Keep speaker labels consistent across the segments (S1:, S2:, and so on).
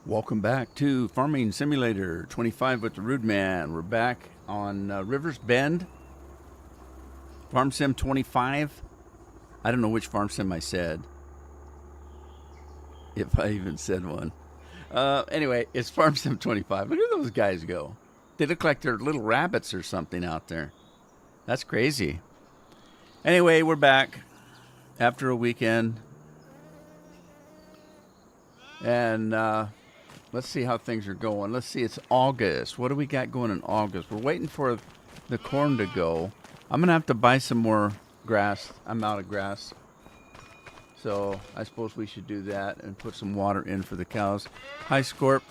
S1: Welcome back to Farming Simulator 25 with the Rude Man. We're back on Rivers Bend, Farm Sim 25. I don't know which Farm Sim I said, if I even said one. Anyway, it's Farm Sim 25. Look at those guys go. They look like they're little rabbits or something out there. That's crazy. Anyway, we're back after a weekend. And let's see how things are going. Let's see, it's August. What do we got going in August? We're waiting for the corn to go. I'm going to have to buy some more grass. I'm out of grass. So I suppose we should do that and put some water in for the cows. Hi, Scorp.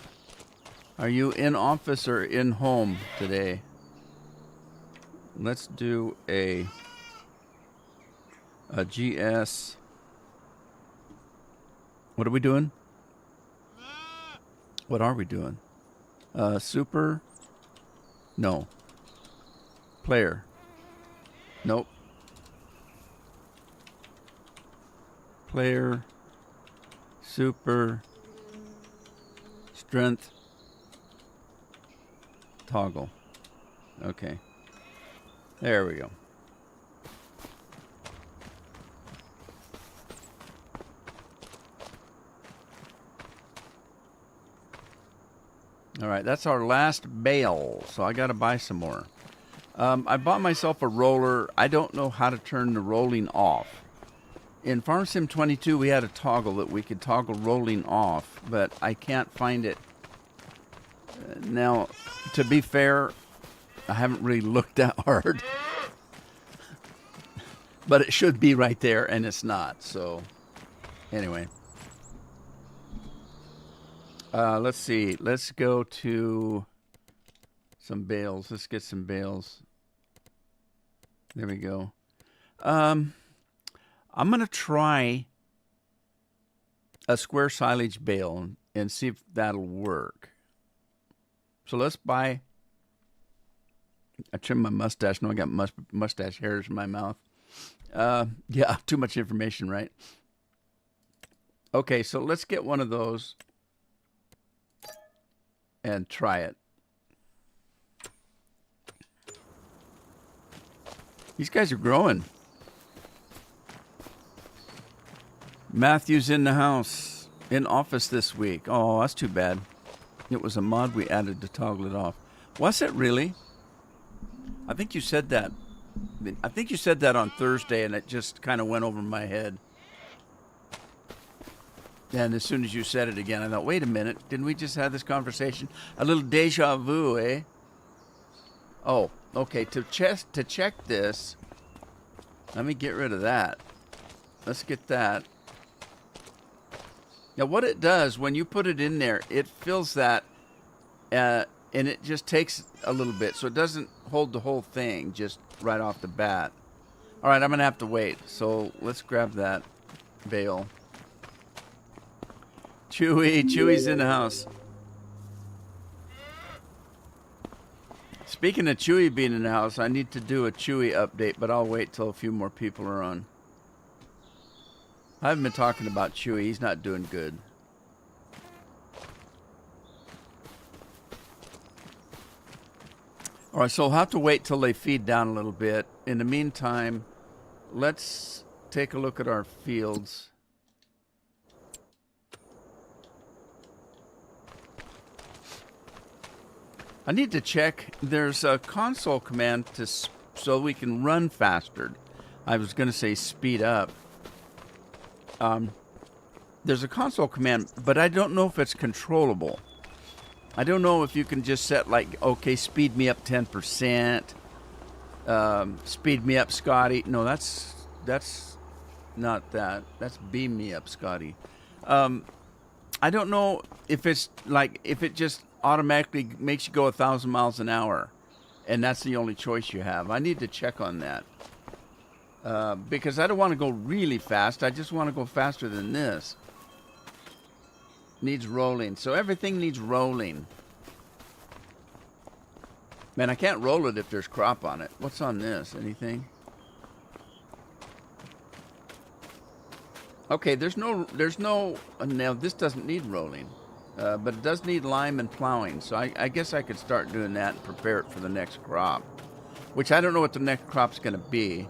S1: Are you in office or in home today? Let's do a GS. What are we doing? What are we doing? Super? No. Player? Nope. Player. Super. Strength. Toggle. Okay. There we go. All right, that's our last bale, so I got to buy some more. I bought myself a roller. I don't know how to turn the rolling off. In Farm Sim 22, we had a toggle that we could toggle rolling off, but I can't find it. Now, to be fair, I haven't really looked that hard. But it should be right there, and it's not. So, anyway. Let's see. Let's go to some bales. Let's get some bales. There we go. I'm going to try a square silage bale and see if that'll work. So let's buy. I trimmed my mustache. No, I got mustache hairs in my mouth. Yeah, too much information, right? Okay, so let's get one of those and try it. These guys are growing. Matthew's in the house, in office this week. Oh, that's too bad. It was a mod we added to toggle it off. Was it really? I think you said that. I think you said that on Thursday, and it just kind of went over my head. And as soon as you said it again, I thought, wait a minute, didn't we just have this conversation? A little deja vu, eh? Oh, okay, to check this, let me get rid of that. Let's get that. Now, what it does, when you put it in there, it fills that, and it just takes a little bit, so it doesn't hold the whole thing just right off the bat. All right, I'm going to have to wait, so let's grab that bale. Chewy's in the house. Speaking of Chewy being in the house, I need to do a Chewy update, but I'll wait till a few more people are on. I haven't been talking about Chewy. He's not doing good. All right, so I'll have to wait till they feed down a little bit. In the meantime, let's take a look at our fields. I need to check. There's a console command so we can run faster. I was going to say speed up. There's a console command, but I don't know if it's controllable. I don't know if you can just set like, okay, speed me up 10%. Speed me up, Scotty. No, that's not that. That's beam me up, Scotty. I don't know if it's like, if it just automatically makes you go 1,000 miles an hour, and that's the only choice you have. I need to check on that. Because I don't want to go really fast. I just want to go faster than this. Needs rolling. So everything needs rolling. Man, I can't roll it if there's crop on it. What's on this? Anything? Okay, there's no, now this doesn't need rolling. But it does need lime and plowing. So I guess I could start doing that and prepare it for the next crop. Which I don't know what the next crop's going to be.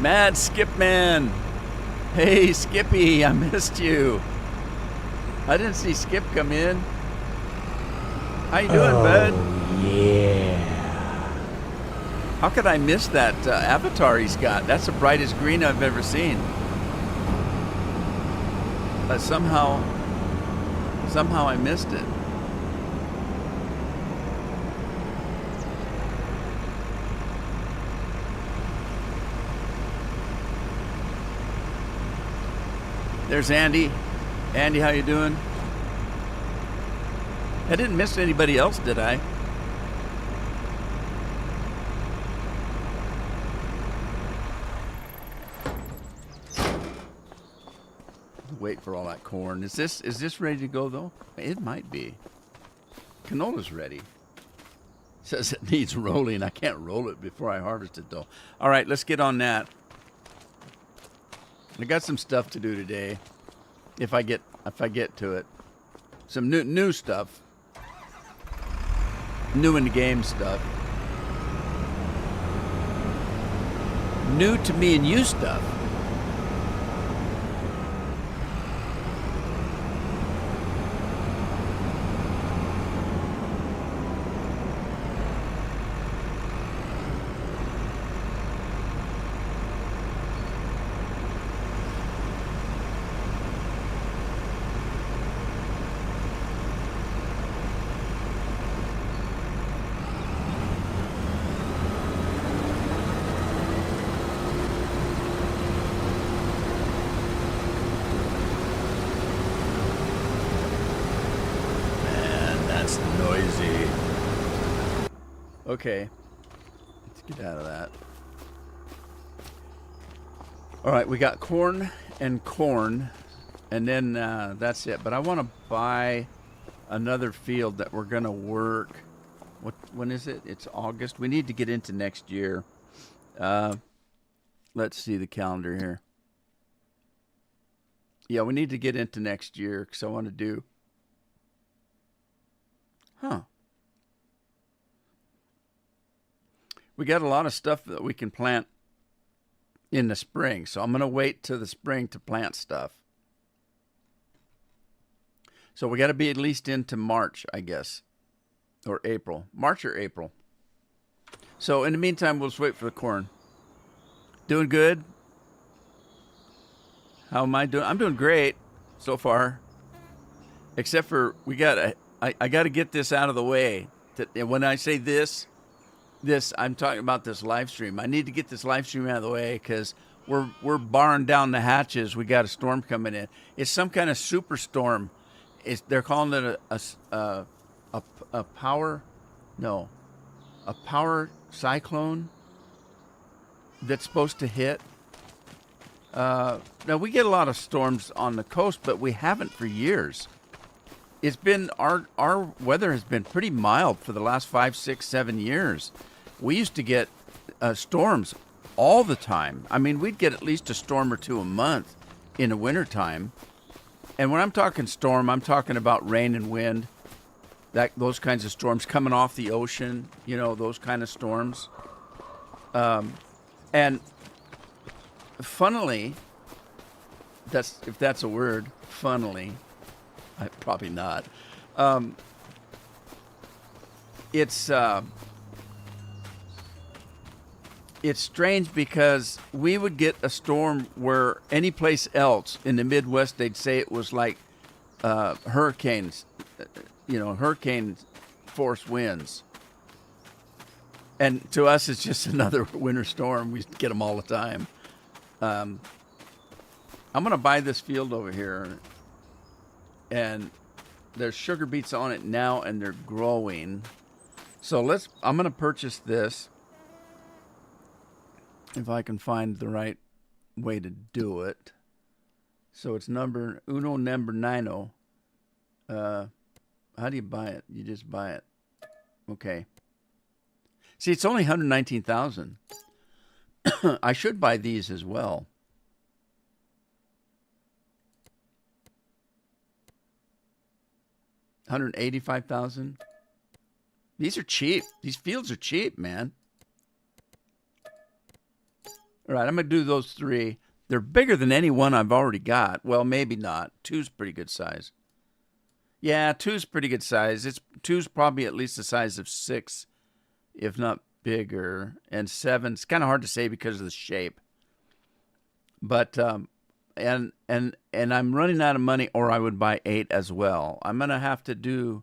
S1: Mad Skip Man. Hey, Skippy, I missed you. I didn't see Skip come in. How you doing, bud?
S2: Yeah.
S1: How could I miss that avatar he's got? That's the brightest green I've ever seen. But somehow I missed it. There's Andy. Andy, how you doing? I didn't miss anybody else, did I? Wait for all that corn. Is this ready to go though? It might be. Canola's ready. Says it needs rolling. I can't roll it before I harvest it though. All right, let's get on that. I got some stuff to do today. If I get to it. Some new stuff. New in the game stuff. New to me and you stuff. Okay, let's get out of that. All right, we got corn, and then that's it. But I want to buy another field that we're going to work. When is it? It's August. We need to get into next year. Let's see the calendar here. Yeah, we need to get into next year because I want to do... We got a lot of stuff that we can plant in the spring, so I'm going to wait till the spring to plant stuff. So we got to be at least into March, I guess, or April. March or April. So in the meantime, we'll just wait for the corn. Doing good? How am I doing? I'm doing great so far. Except for I got to get this out of the way. When I say this, I'm talking about this live stream. I need to get this live stream out of the way because we're barring down the hatches. We got a storm coming in. It's some kind of super storm. They're calling it a power cyclone that's supposed to hit. Now we get a lot of storms on the coast, but we haven't for years. It's been our weather has been pretty mild for the last 5, 6, 7 years. We used to get storms all the time. I mean, we'd get at least a storm or two a month in the wintertime. And when I'm talking storm, I'm talking about rain and wind, those kinds of storms coming off the ocean, those kind of storms. And funnily, if that's a word, funnily, probably not. It's strange because we would get a storm where any place else in the Midwest, they'd say it was like hurricanes, hurricane force winds. And to us, it's just another winter storm. We get them all the time. I'm going to buy this field over here. And there's sugar beets on it now, and they're growing. So I'm going to purchase this. If I can find the right way to do it. So it's number 9. How do you buy it? You just buy it. Okay. See, it's only 119,000. I should buy these as well. 185,000. These are cheap. These fields are cheap, man. All right, I'm going to do those 3. They're bigger than any one I've already got. Well, maybe not. 2's pretty good size. Yeah, 2's pretty good size. 2's probably at least the size of 6, if not bigger. And 7's kind of hard to say because of the shape. But and I'm running out of money, or I would buy 8 as well. I'm gonna have to do.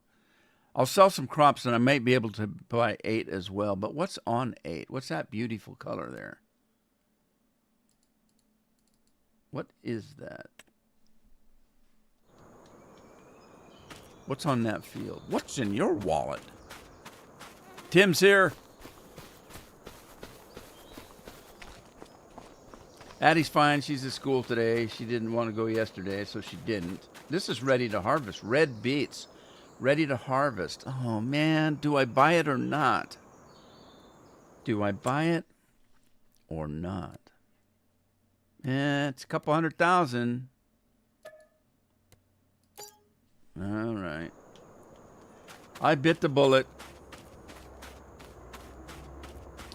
S1: I'll sell some crops, and I might be able to buy 8 as well. But what's on 8? What's that beautiful color there? What is that? What's on that field? What's in your wallet? Tim's here. Addie's fine. She's at school today. She didn't want to go yesterday, so she didn't. This is ready to harvest. Red beets. Ready to harvest. Oh, man. Do I buy it or not? Do I buy it or not? It's a couple 100,000. All right. I bit the bullet.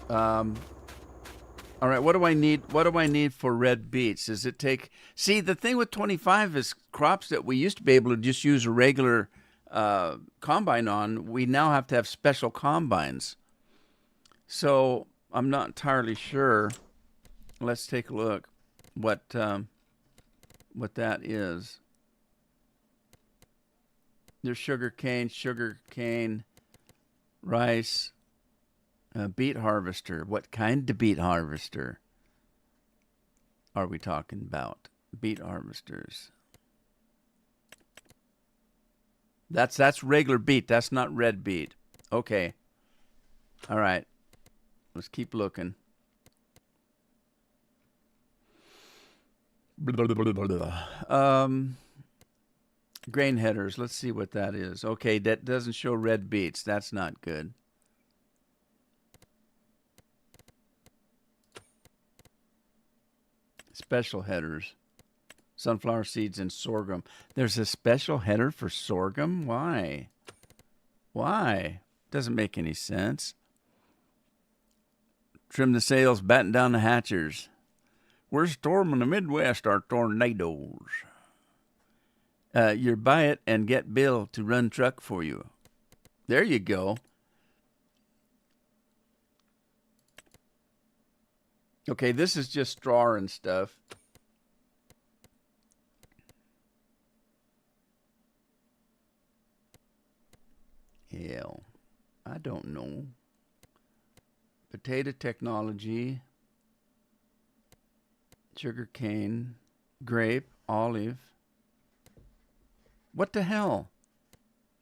S1: All right, what do I need? What do I need for red beets? Does it take... See, the thing with 25 is crops that we used to be able to just use a regular combine on, we now have to have special combines. So I'm not entirely sure. Let's take a look what that is. There's sugar cane, rice, beet harvester. What kind of beet harvester are we talking about? Beet harvesters. That's regular beet. That's not red beet. Okay. All right. Let's keep looking. Grain headers. Let's see what that is. Okay, that doesn't show red beets. That's not good. Special headers. Sunflower seeds and sorghum. There's a special header for sorghum? Why? Why? Doesn't make any sense. Trim the sails, batten down the hatches. We're storming the Midwest are tornadoes. You buy it and get Bill to run truck for you. There you go. Okay, this is just straw and stuff. Hell, I don't know. Potato technology, sugar cane, grape, olive. What the hell?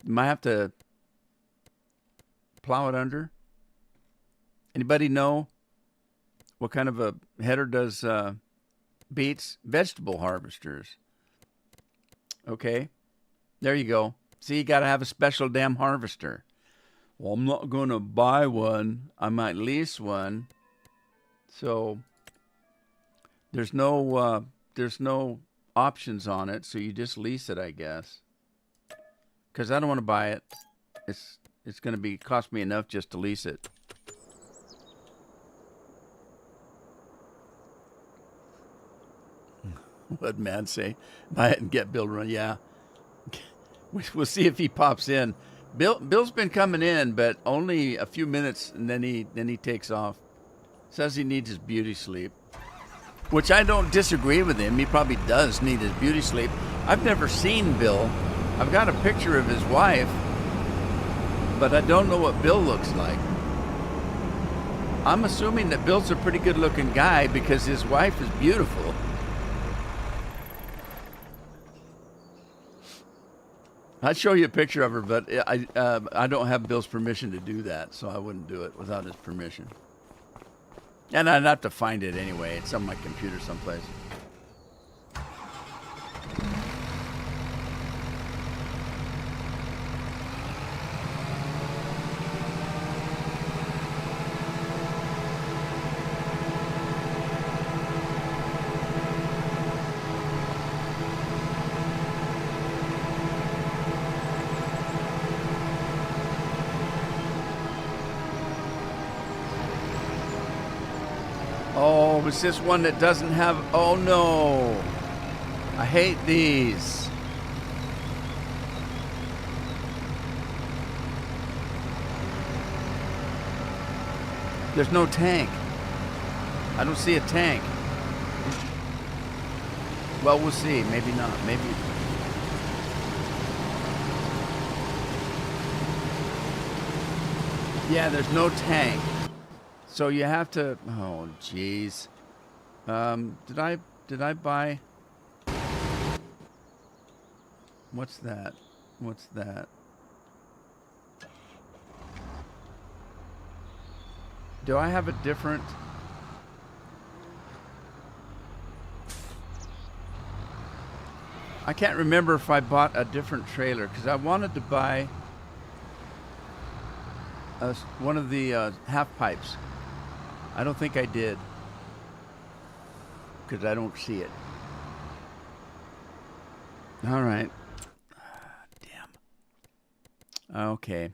S1: You might have to plow it under. Anybody know what kind of a header does beets? Vegetable harvesters. Okay, there you go. See, you got to have a special damn harvester. Well, I'm not going to buy one. I might lease one. So there's no options on it, so you just lease it, I guess. Because I don't want to buy it. It's going to cost me enough just to lease it. What'd man say? Buy it and get Bill to run. Yeah. We'll see if he pops in. Bill's been coming in, but only a few minutes, and then he takes off. Says he needs his beauty sleep, which I don't disagree with him. He probably does need his beauty sleep. I've never seen Bill. I've got a picture of his wife, but I don't know what Bill looks like. I'm assuming that Bill's a pretty good-looking guy because his wife is beautiful. I'd show you a picture of her, but I don't have Bill's permission to do that, so I wouldn't do it without his permission. And I'd have to find it anyway. It's on my computer someplace. Oh, was this one that doesn't have... Oh, no. I hate these. There's no tank. I don't see a tank. Well, we'll see. Maybe not. Maybe... Yeah, there's no tank. So you have to... Oh, jeez. Did I buy... What's that? What's that? Do I have a different... I can't remember if I bought a different trailer because I wanted to buy one of the half pipes. I don't think I did because I don't see it. All right. Damn. Okay.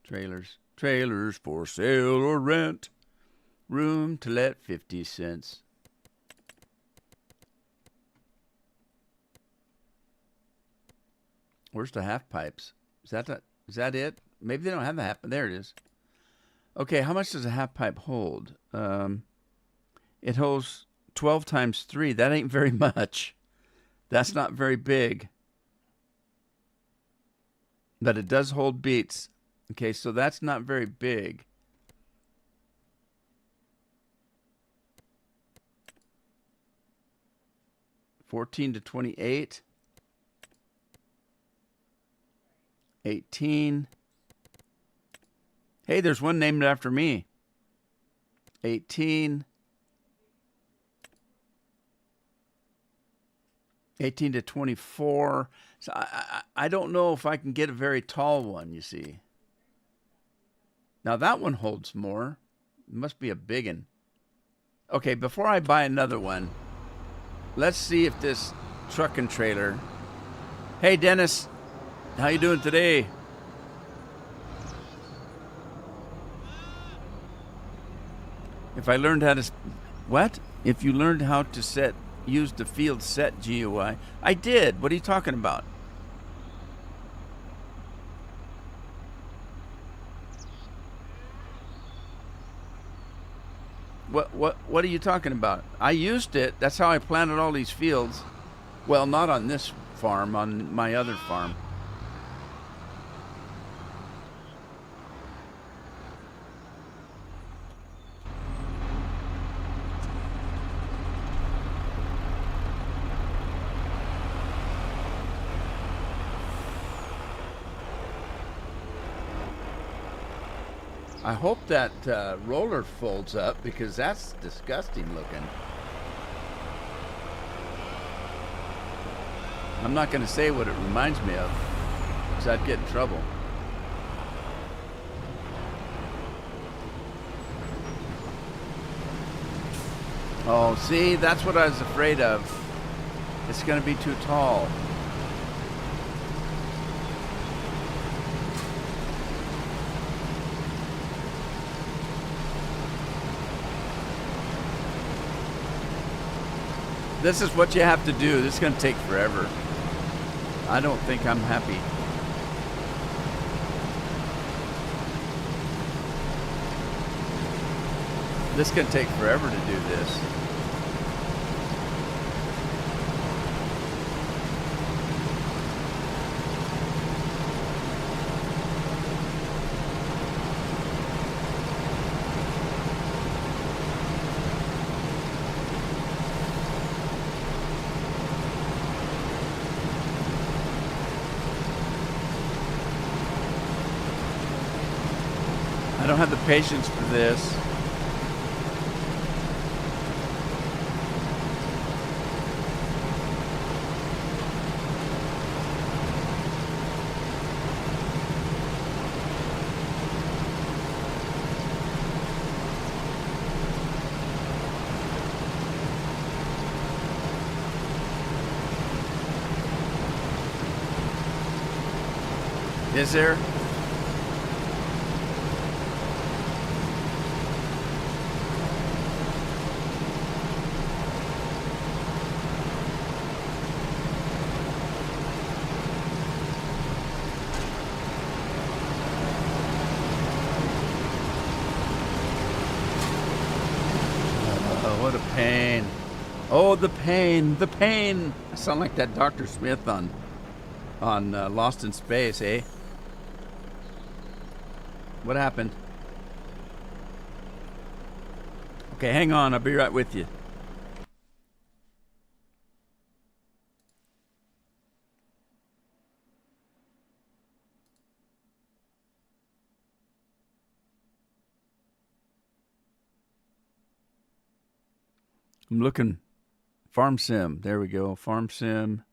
S1: Trailers for sale or rent. Room to let 50 cents. Where's the half pipes? Is that it? Maybe they don't have the half. There it is. Okay, how much does a half pipe hold? It holds 12 times 3. That ain't very much. That's not very big. But it does hold beats. Okay, so that's not very big. $14 to $28. 18. Hey, there's one named after me. 18. 18 to 24. So I don't know if I can get a very tall one, you see. Now that one holds more. It must be a big one. Okay, before I buy another one, let's see if this truck and trailer... Hey, Dennis. How you doing today? If I learned how to... What? If you learned how to use the field set GUI. I did. What are you talking about? What are you talking about? I used it. That's how I planted all these fields. Well, not on this farm, on my other farm. I hope that roller folds up because that's disgusting looking. I'm not going to say what it reminds me of because I'd get in trouble. Oh, see, that's what I was afraid of. It's going to be too tall. This is what you have to do. This is going to take forever. I don't think I'm happy. This is going to take forever to do this. I don't have the patience for this. Is there? pain. Oh, the pain, the pain. I sound like that Dr. Smith on Lost in Space, eh? What happened? Okay, hang on. I'll be right with you. I'm looking. Farm Sim. There we go. Farm Sim.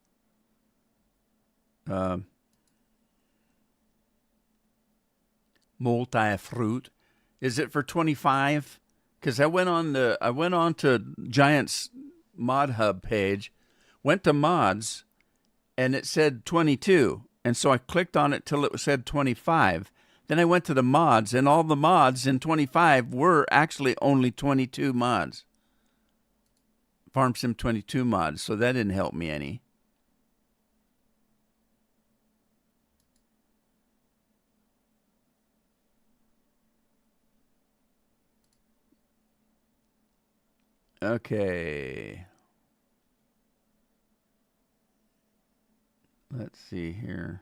S1: Multi-fruit. Is it for 25? Because I went on to Giant's Mod Hub page, went to mods, and it said 22. And so I clicked on it till it said 25. Then I went to the mods, and all the mods in 25 were actually only 22 mods. Farm Sim 22 mods, so that didn't help me any. Okay. Let's see here.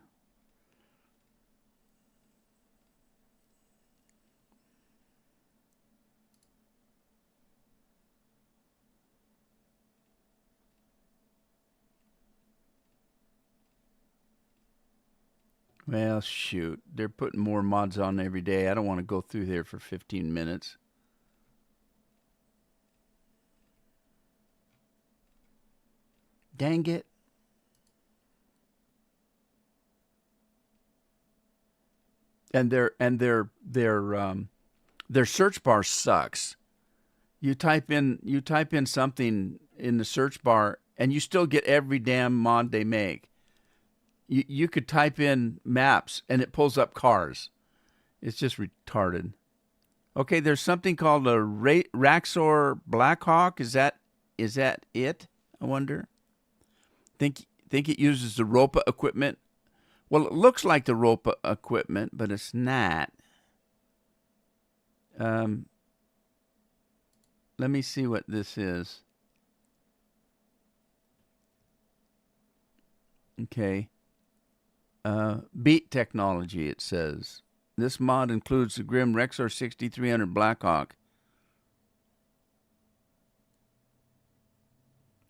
S1: Well, shoot. They're putting more mods on every day. I don't want to go through there for 15 minutes. Dang it. And their search bar sucks. You type in something in the search bar and you still get every damn mod they make. You could type in maps and it pulls up cars. It's just retarded. Okay, there's something called a Raxor Blackhawk. Is that it? I wonder. Think it uses the Ropa equipment. Well, it looks like the Ropa equipment, but it's not. Let me see what this is. Okay. Beat technology, it says. This mod includes the Grim Rexor 6300 Blackhawk.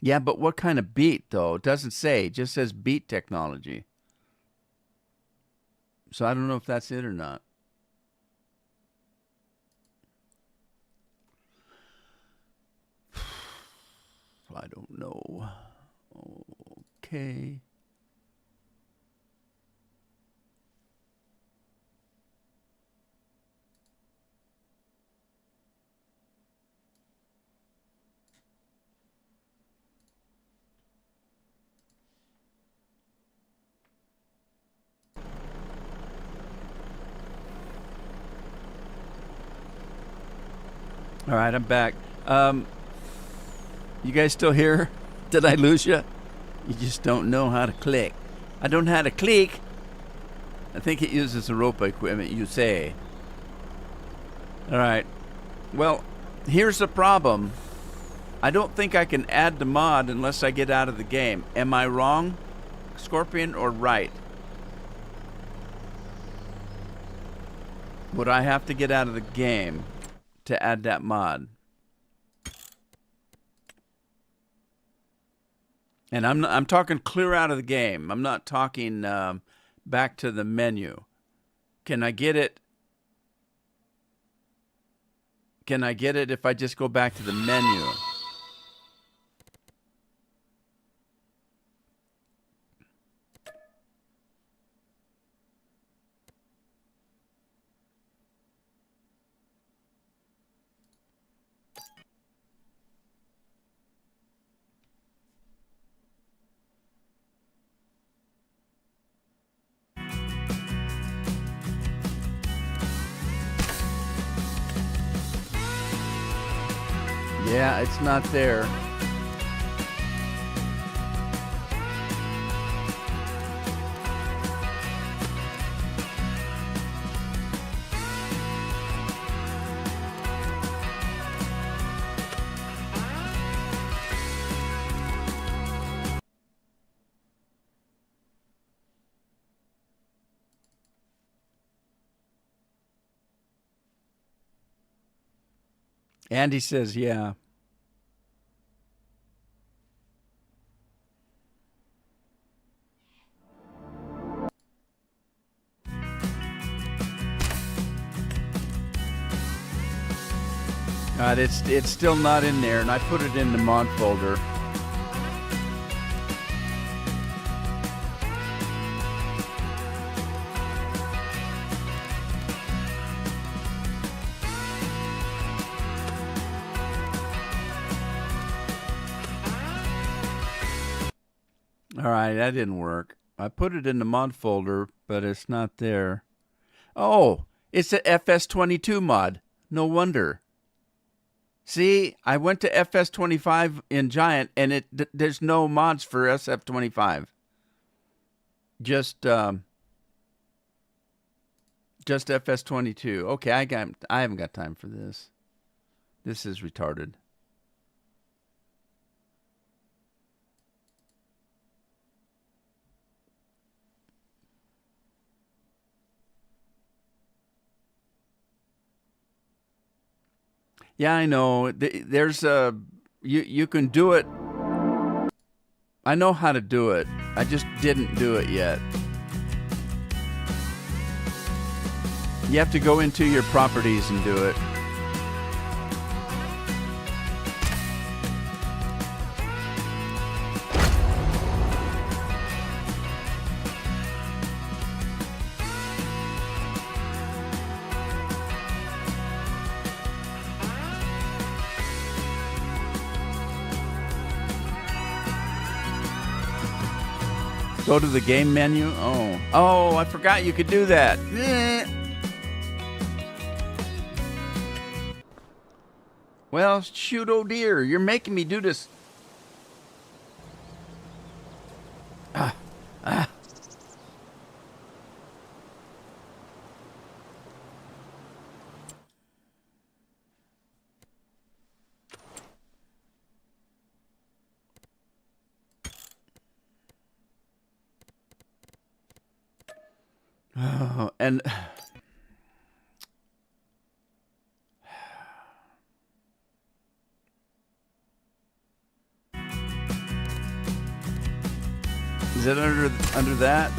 S1: Yeah, but what kind of beat, though? It doesn't say. It just says beat technology. So I don't know if that's it or not. I don't know. Okay. All right, I'm back. You guys still here? Did I lose you? You just don't know how to click. I don't know how to click. I think it uses the Ropa equipment, you say. All right. Well, here's the problem. I don't think I can add the mod unless I get out of the game. Am I wrong, Scorpion, or right? Would I have to get out of the game to add that mod? And I'm talking clear out of the game. I'm not talking back to the menu. Can I get it? Can I get it if I just go back to the menu? Yeah, it's not there. Andy says, yeah. It's still not in there, and I put it in the mod folder. All right, that didn't work. I put it in the mod folder, but it's not there. Oh, it's a FS22 mod. No wonder. See, I went to FS25 in Giant, and there's no mods for SF25. Just FS22. Okay, I haven't got time for this. This is retarded. Yeah, I know. There's you can do it. I know how to do it. I just didn't do it yet. You have to go into your properties and do it. Go to the game menu. Oh, I forgot you could do that. Well, shoot, oh dear, you're making me do this. And is it under that?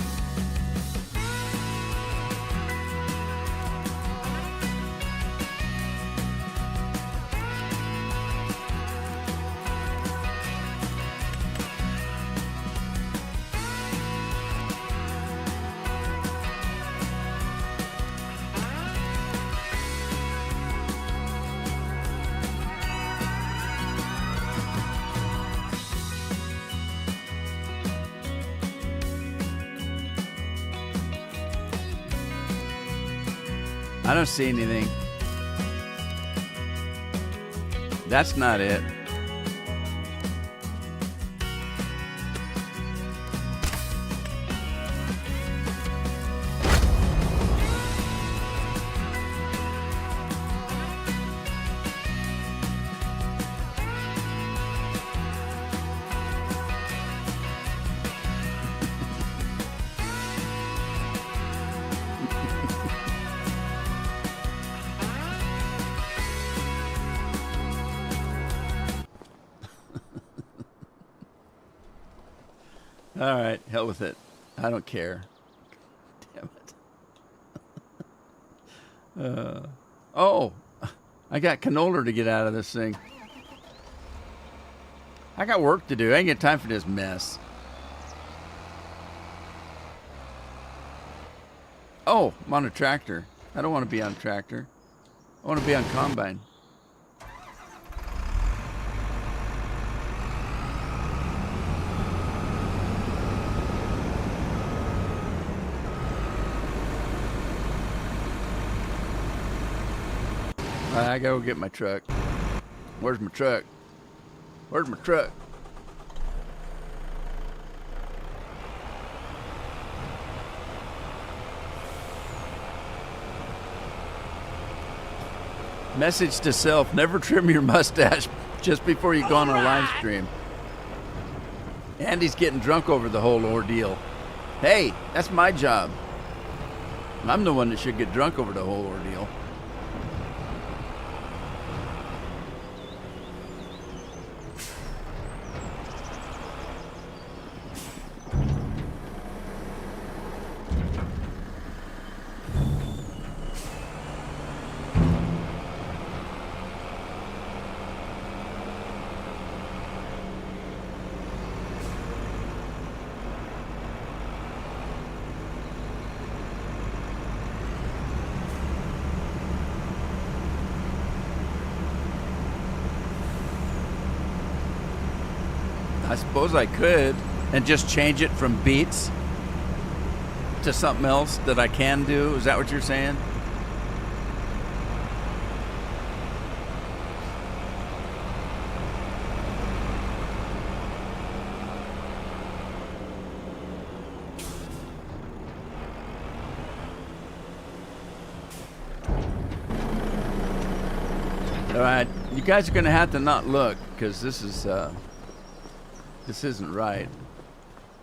S1: I don't see anything. That's not it. All right, hell with it. I don't care. Damn it. Oh, I got canola to get out of this thing. I got work to do. I ain't got time for this mess. Oh, I'm on a tractor. I don't want to be on a tractor. I want to be on combine. I gotta go get my truck. Where's my truck? Where's my truck? Message to self, never trim your mustache just before you go on a live stream. Andy's getting drunk over the whole ordeal. Hey, that's my job. I'm the one that should get drunk over the whole ordeal. suppose I could and just change it from beats to something else that I can do. Is that what you're saying? All right, you guys are gonna have to not look because this isn't right.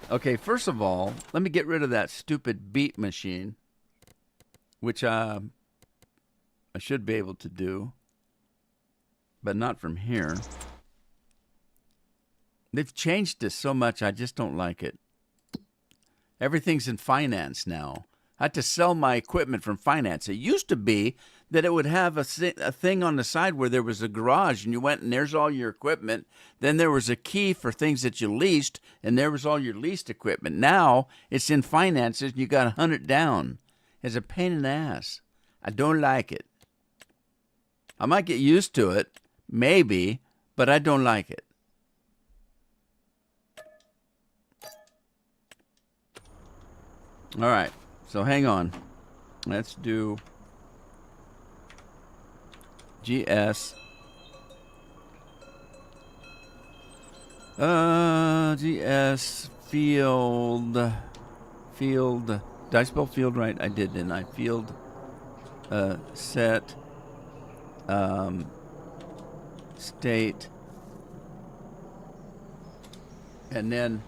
S1: Okay, first of all, let me get rid of that stupid beat machine, which I should be able to do, but not from here. They've changed this so much, I just don't like it. Everything's in finance now. I had to sell my equipment from finance. It used to be that it would have a thing on the side where there was a garage and you went and there's all your equipment. Then there was a key for things that you leased and there was all your leased equipment. Now it's in finances and you got to hunt it down. It's a pain in the ass. I don't like it. I might get used to it, maybe, but I don't like it. All right, so hang on. Let's do GS. GS field. Did I spell field right? I did, didn't I? Field set state. And then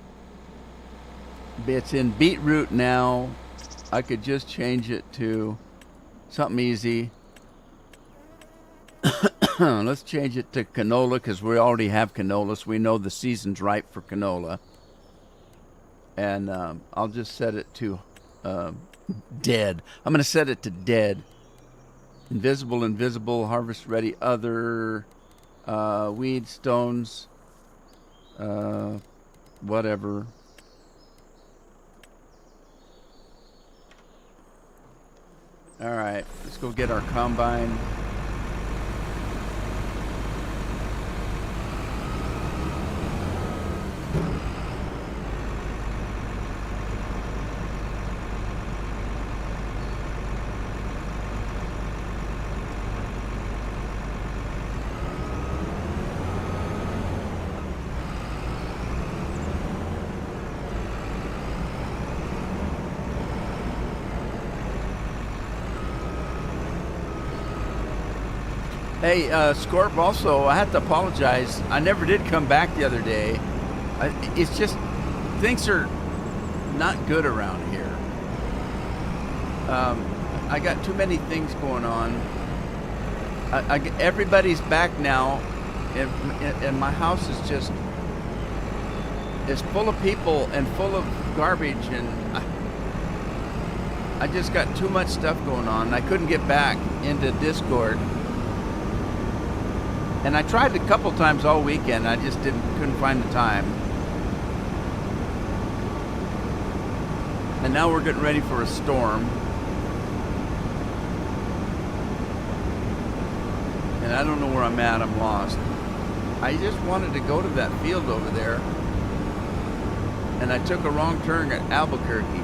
S1: it's in beetroot now. I could just change it to something easy. Let's change it to canola because we already have canola, so we know the season's ripe for canola. And I'll just set it to dead. I'm going to set it to dead. Invisible, harvest ready, other, weed, stones, whatever. All right, let's go get our combine. Hey, Scorp, also, I have to apologize. I never did come back the other day. It's just, things are not good around here. I got too many things going on. Everybody's back now, and my house is just, it's full of people and full of garbage, and I just got too much stuff going on. I couldn't get back into Discord. And I tried a couple times all weekend. I just couldn't find the time. And now we're getting ready for a storm. And I don't know where I'm at. I'm lost. I just wanted to go to that field over there. And I took a wrong turn at Albuquerque.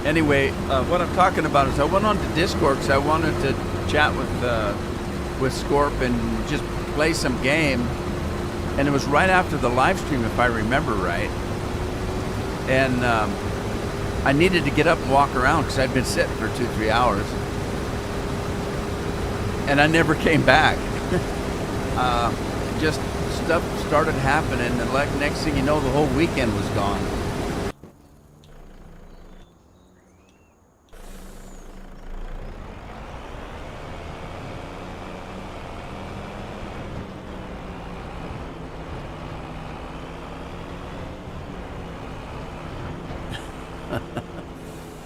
S1: Anyway, what I'm talking about is I went on to Discord because I wanted to chat with Scorp and just play some game. And it was right after the live stream, if I remember right. And I needed to get up and walk around because I'd been sitting for 2-3 hours. And I never came back. Just stuff started happening, and next thing you know, the whole weekend was gone.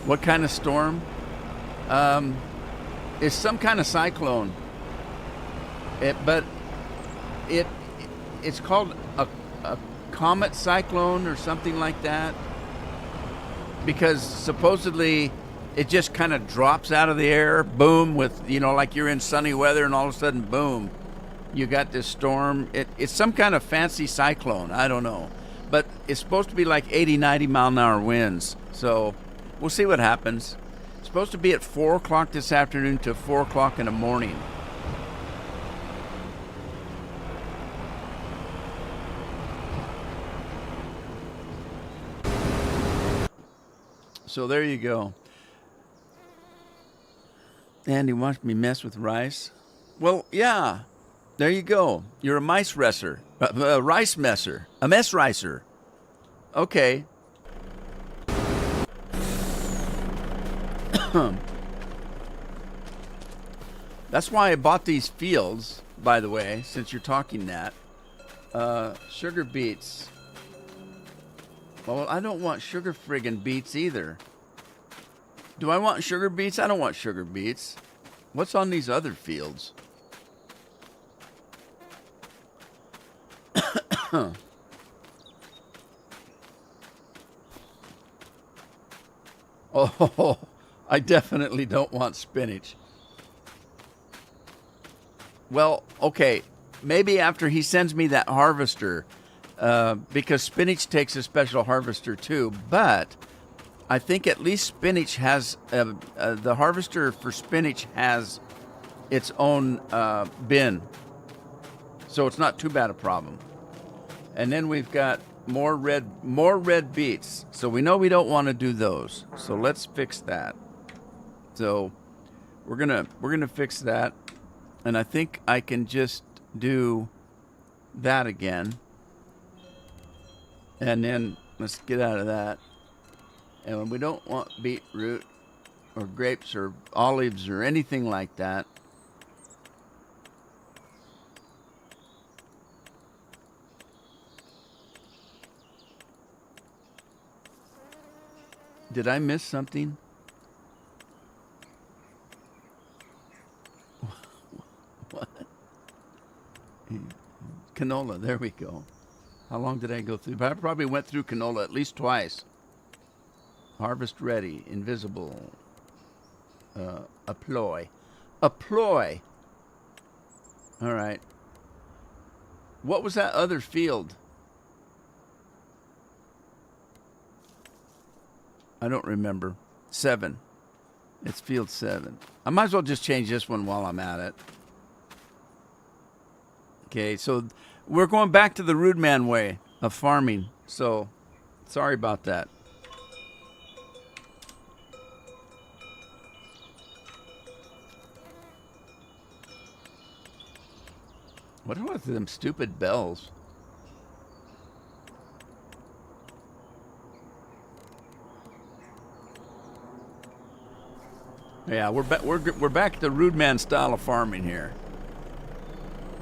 S1: What kind of storm? It's some kind of cyclone. It's called a comet cyclone or something like that, because supposedly it just kind of drops out of the air, boom, with, like you're in sunny weather and all of a sudden, boom, you got this storm. It's some kind of fancy cyclone. I don't know. But it's supposed to be like 80, 90 mile an hour winds. So we'll see what happens. It's supposed to be at 4 o'clock this afternoon to 4 o'clock in the morning. So there you go. Andy wants me mess with rice. Well, yeah. There you go. You're a mice messer. A rice messer. A mess ricer. Okay. That's why I bought these fields, by the way, since you're talking that. Sugar beets. Well, I don't want sugar friggin' beets either. Do I want sugar beets? I don't want sugar beets. What's on these other fields? Oh, I definitely don't want spinach. Well, okay, maybe after he sends me that harvester, because spinach takes a special harvester too, but I think at least spinach has, the harvester for spinach has its own bin, so it's not too bad a problem. And then we've got more red beets, so we know we don't want to do those, so let's fix that. So we're gonna fix that, and I think I can just do that again. And then let's get out of that. And we don't want beetroot or grapes or olives or anything like that. Did I miss something? What? Canola, there we go. How long did I go through? I probably went through canola at least twice. Harvest ready, invisible, a ploy. All right. What was that other field? I don't remember. 7. It's field 7. I might as well just change this one while I'm at it. Okay, so we're going back to the rude man way of farming. So sorry about that. What are with them stupid bells? Yeah, we're back to the rude man style of farming here.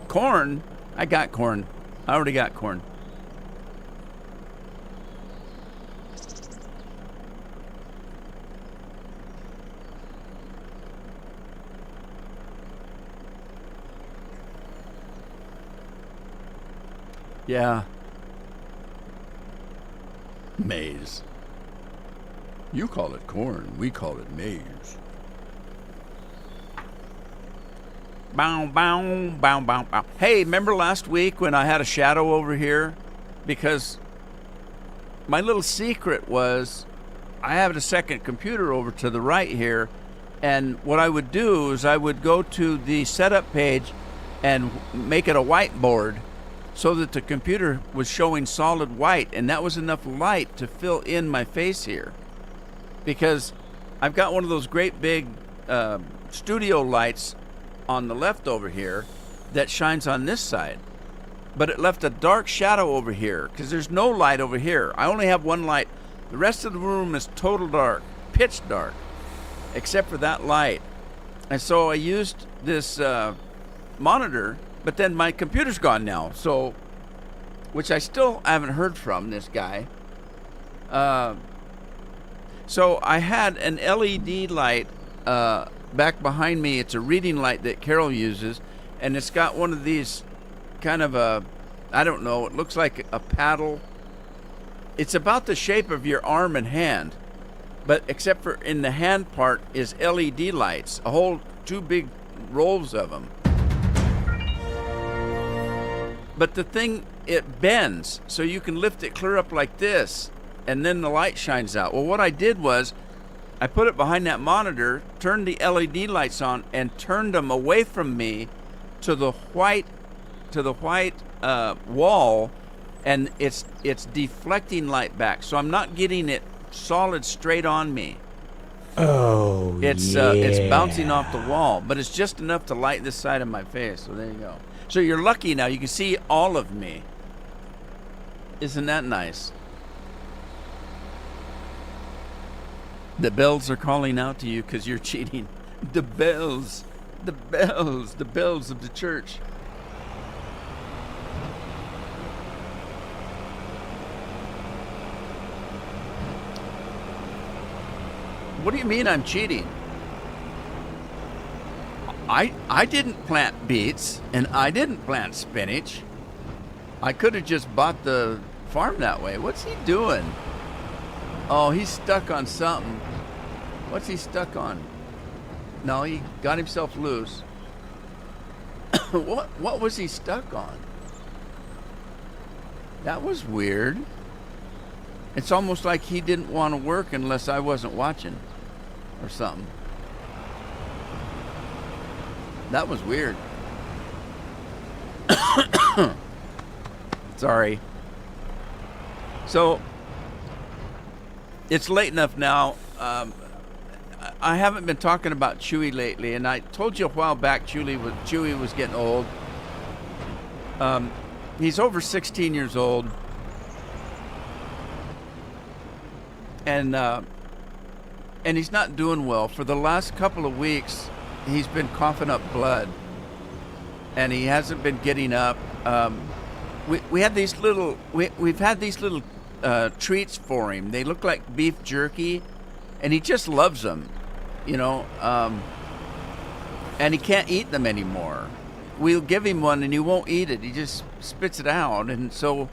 S1: Corn? I got corn. I already got corn. Yeah. Maize. You call it corn, we call it maize. Bow, bow, bow, bow, bow. Hey, remember last week when I had a shadow over here? Because my little secret was I have a second computer over to the right here, and what I would do is I would go to the setup page and make it a whiteboard so that the computer was showing solid white, and that was enough light to fill in my face here. Because I've got one of those great big studio lights on the left over here that shines on this side, but it left a dark shadow over here because there's no light over here. I only have one light. The rest of the room is total dark, pitch dark, except for that light. And so I used this monitor, but then my computer's gone now, so, which I still haven't heard from this guy. So I had an LED light back behind me. It's a reading light that Carol uses, and it's got one of these kind of I don't know, it looks like a paddle. It's about the shape of your arm and hand, but except for in the hand part is LED lights, a whole 2 big rolls of them. But the thing, it bends, so you can lift it clear up like this, and then the light shines out. Well, what I did was, I put it behind that monitor, turned the LED lights on, and turned them away from me to the white wall, and it's deflecting light back. So I'm not getting it solid straight on me.
S2: Oh,
S1: it's bouncing off the wall, but it's just enough to light this side of my face. So there you go. So you're lucky now. You can see all of me. Isn't that nice? The bells are calling out to you because you're cheating. The bells of the church. What do you mean I'm cheating? I didn't plant beets and I didn't plant spinach. I could have just bought the farm that way. What's he doing? Oh, he's stuck on something. What's he stuck on? No, he got himself loose. What was he stuck on? That was weird. It's almost like he didn't want to work unless I wasn't watching or something. That was weird. Sorry. So, it's late enough now. I haven't been talking about Chewy lately, and I told you a while back Chewy was getting old. He's over 16 years old. And he's not doing well. For the last couple of weeks, he's been coughing up blood, and he hasn't been getting up. We had these little we've had these little treats for him. They look like beef jerky, and he just loves them, you know. And he can't eat them anymore. We'll give him one, and he won't eat it. He just spits it out, and so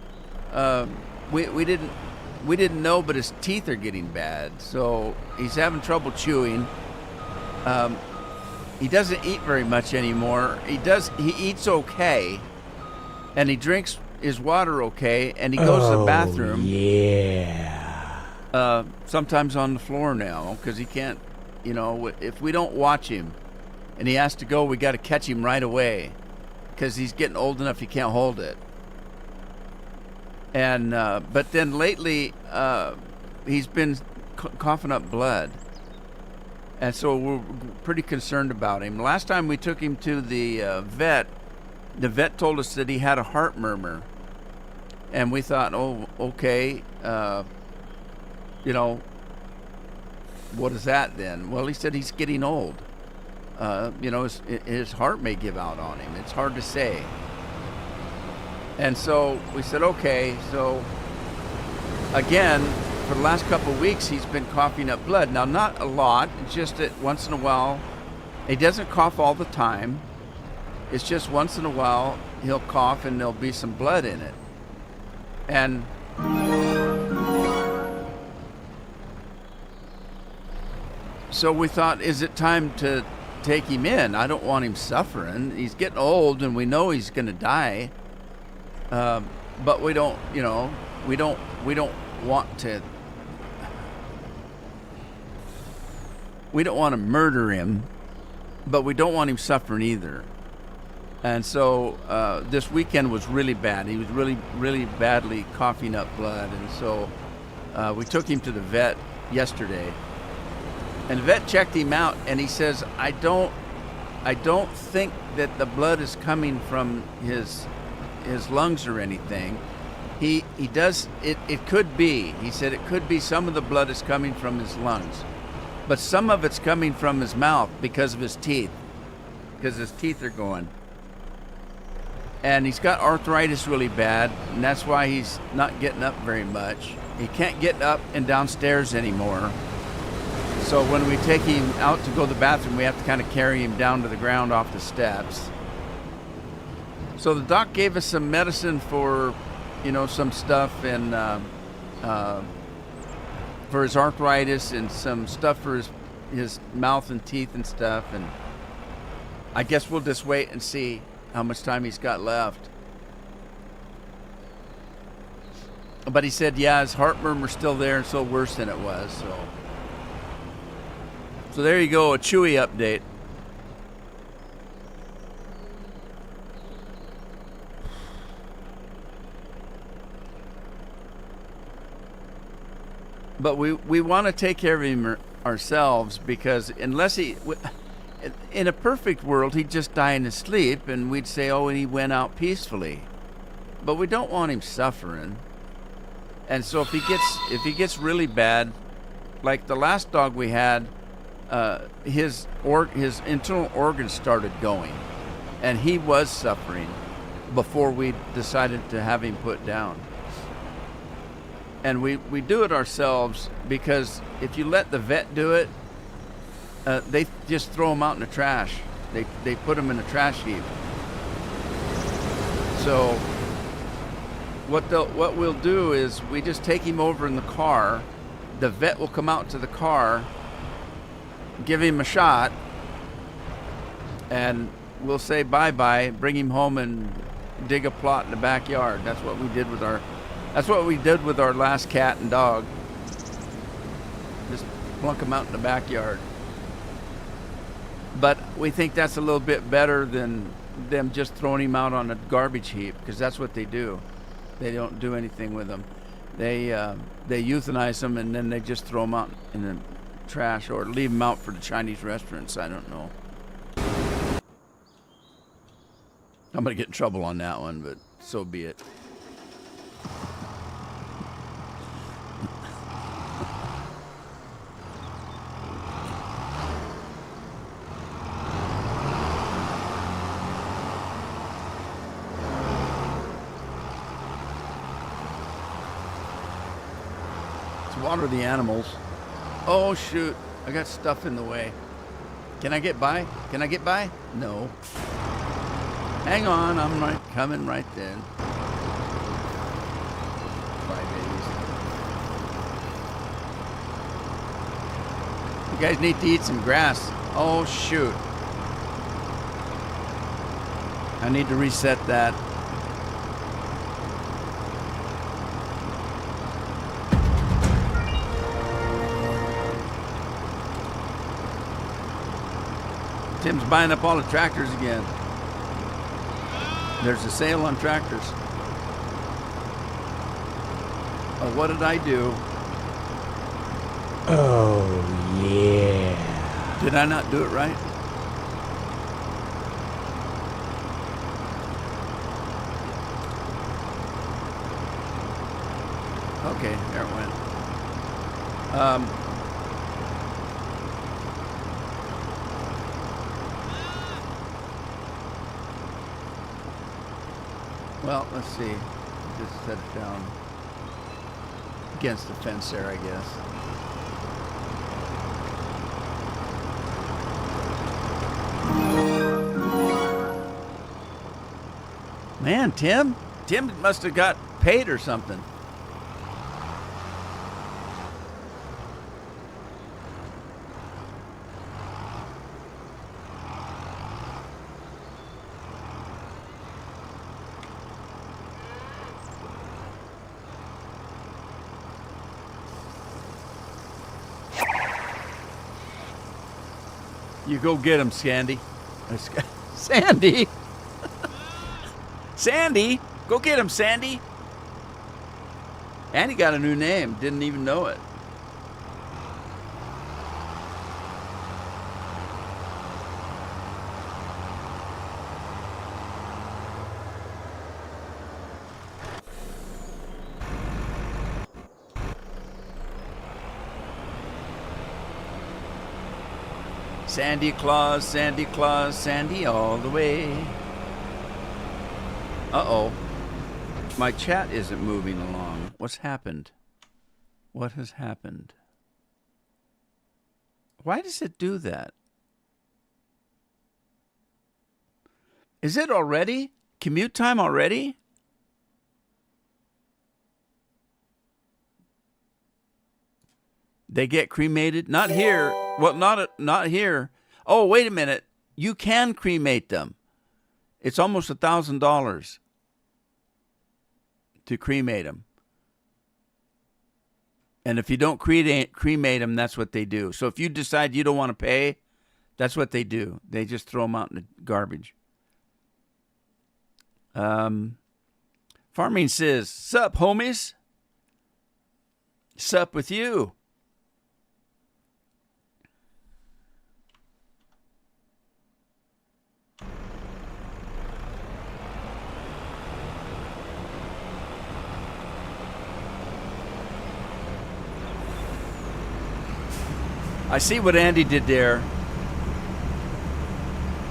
S1: we didn't know, but his teeth are getting bad, so he's having trouble chewing. He doesn't eat very much anymore. He eats okay, and he drinks his water okay, and he goes to the bathroom.
S2: Yeah.
S1: Sometimes on the floor now, because he can't, you know, if we don't watch him and he has to go, we got to catch him right away, because he's getting old enough he can't hold it. And but then lately, he's been coughing up blood, and so we're pretty concerned about him. Last time we took him to the vet told us that he had a heart murmur, and we thought, oh, okay, you know, what is that then? Well, he said he's getting old. You know, his heart may give out on him. It's hard to say. And so we said, okay. So again, for the last couple of weeks, he's been coughing up blood. Now, not a lot. It's just that once in a while, he doesn't cough all the time. It's just once in a while he'll cough and there'll be some blood in it. And so we thought, is it time to take him in? I don't want him suffering. He's getting old, and we know he's going to die. But we don't, you know, we don't want to murder him, but we don't want him suffering either. And so this weekend was really bad. He was really, really badly coughing up blood, and so we took him to the vet yesterday. And the vet checked him out, and he says, I don't think that the blood is coming from his lungs or anything. He does it could be. He said it could be some of the blood is coming from his lungs, but some of it's coming from his mouth because of his teeth, because his teeth are going. And he's got arthritis really bad, and that's why he's not getting up very much. He can't get up and downstairs anymore. So when we take him out to go to the bathroom, we have to kind of carry him down to the ground off the steps. So the doc gave us some medicine for, some stuff and for his arthritis and some stuff for his mouth and teeth and stuff. And I guess we'll just wait and see how much time he's got left. But he said, yeah, his heart murmur's still there and still worse than it was. So there you go, a Chewy update. But we want to take care of him ourselves, because unless in a perfect world, he'd just die in his sleep and we'd say, oh, and he went out peacefully. But we don't want him suffering. And so if he gets really bad, like the last dog we had, his internal organs started going, and he was suffering before we decided to have him put down. And we do it ourselves, because if you let the vet do it, they just throw him out in the trash. They put him in a trash heap. So what we'll do is we just take him over in the car. The vet will come out to the car, give him a shot, and we'll say bye-bye, bring him home and dig a plot in the backyard. That's what we did with our last cat and dog. Just plunk them out in the backyard. But we think that's a little bit better than them just throwing him out on a garbage heap, because that's what they do. They don't do anything with them. They euthanize them and then they just throw them out in the trash or leave them out for the Chinese restaurants. I don't know. I'm going to get in trouble on that one, but so be it. Water the animals. Oh shoot, I got stuff in the way. Can I get by? Can I get by? No. Hang on, I'm coming right then. Bye, babies. You guys need to eat some grass. Oh shoot. I need to reset that. Tim's buying up all the tractors again. There's a sale on tractors. Oh, what did I do?
S2: Oh, yeah.
S1: Did I not do it right? Okay, there it went. Well, let's see. Just set it down against the fence there, I guess. Man, Tim must have got paid or something. You go get him, Sandy. Sandy? Sandy? Go get him, Sandy. And he got a new name. Didn't even know it. Sandy Claus, Sandy Claus, Sandy all the way. Uh-oh. My chat isn't moving along. What's happened? What has happened? Why does it do that? Is it already? Commute time already? They get cremated? Not here. Well, not here. Oh, wait a minute. You can cremate them. It's almost $1,000 to cremate them. And if you don't cremate them, that's what they do. So if you decide you don't want to pay, that's what they do. They just throw them out in the garbage. Farming says, "Sup, homies? Sup with you?" I see what Andy did there.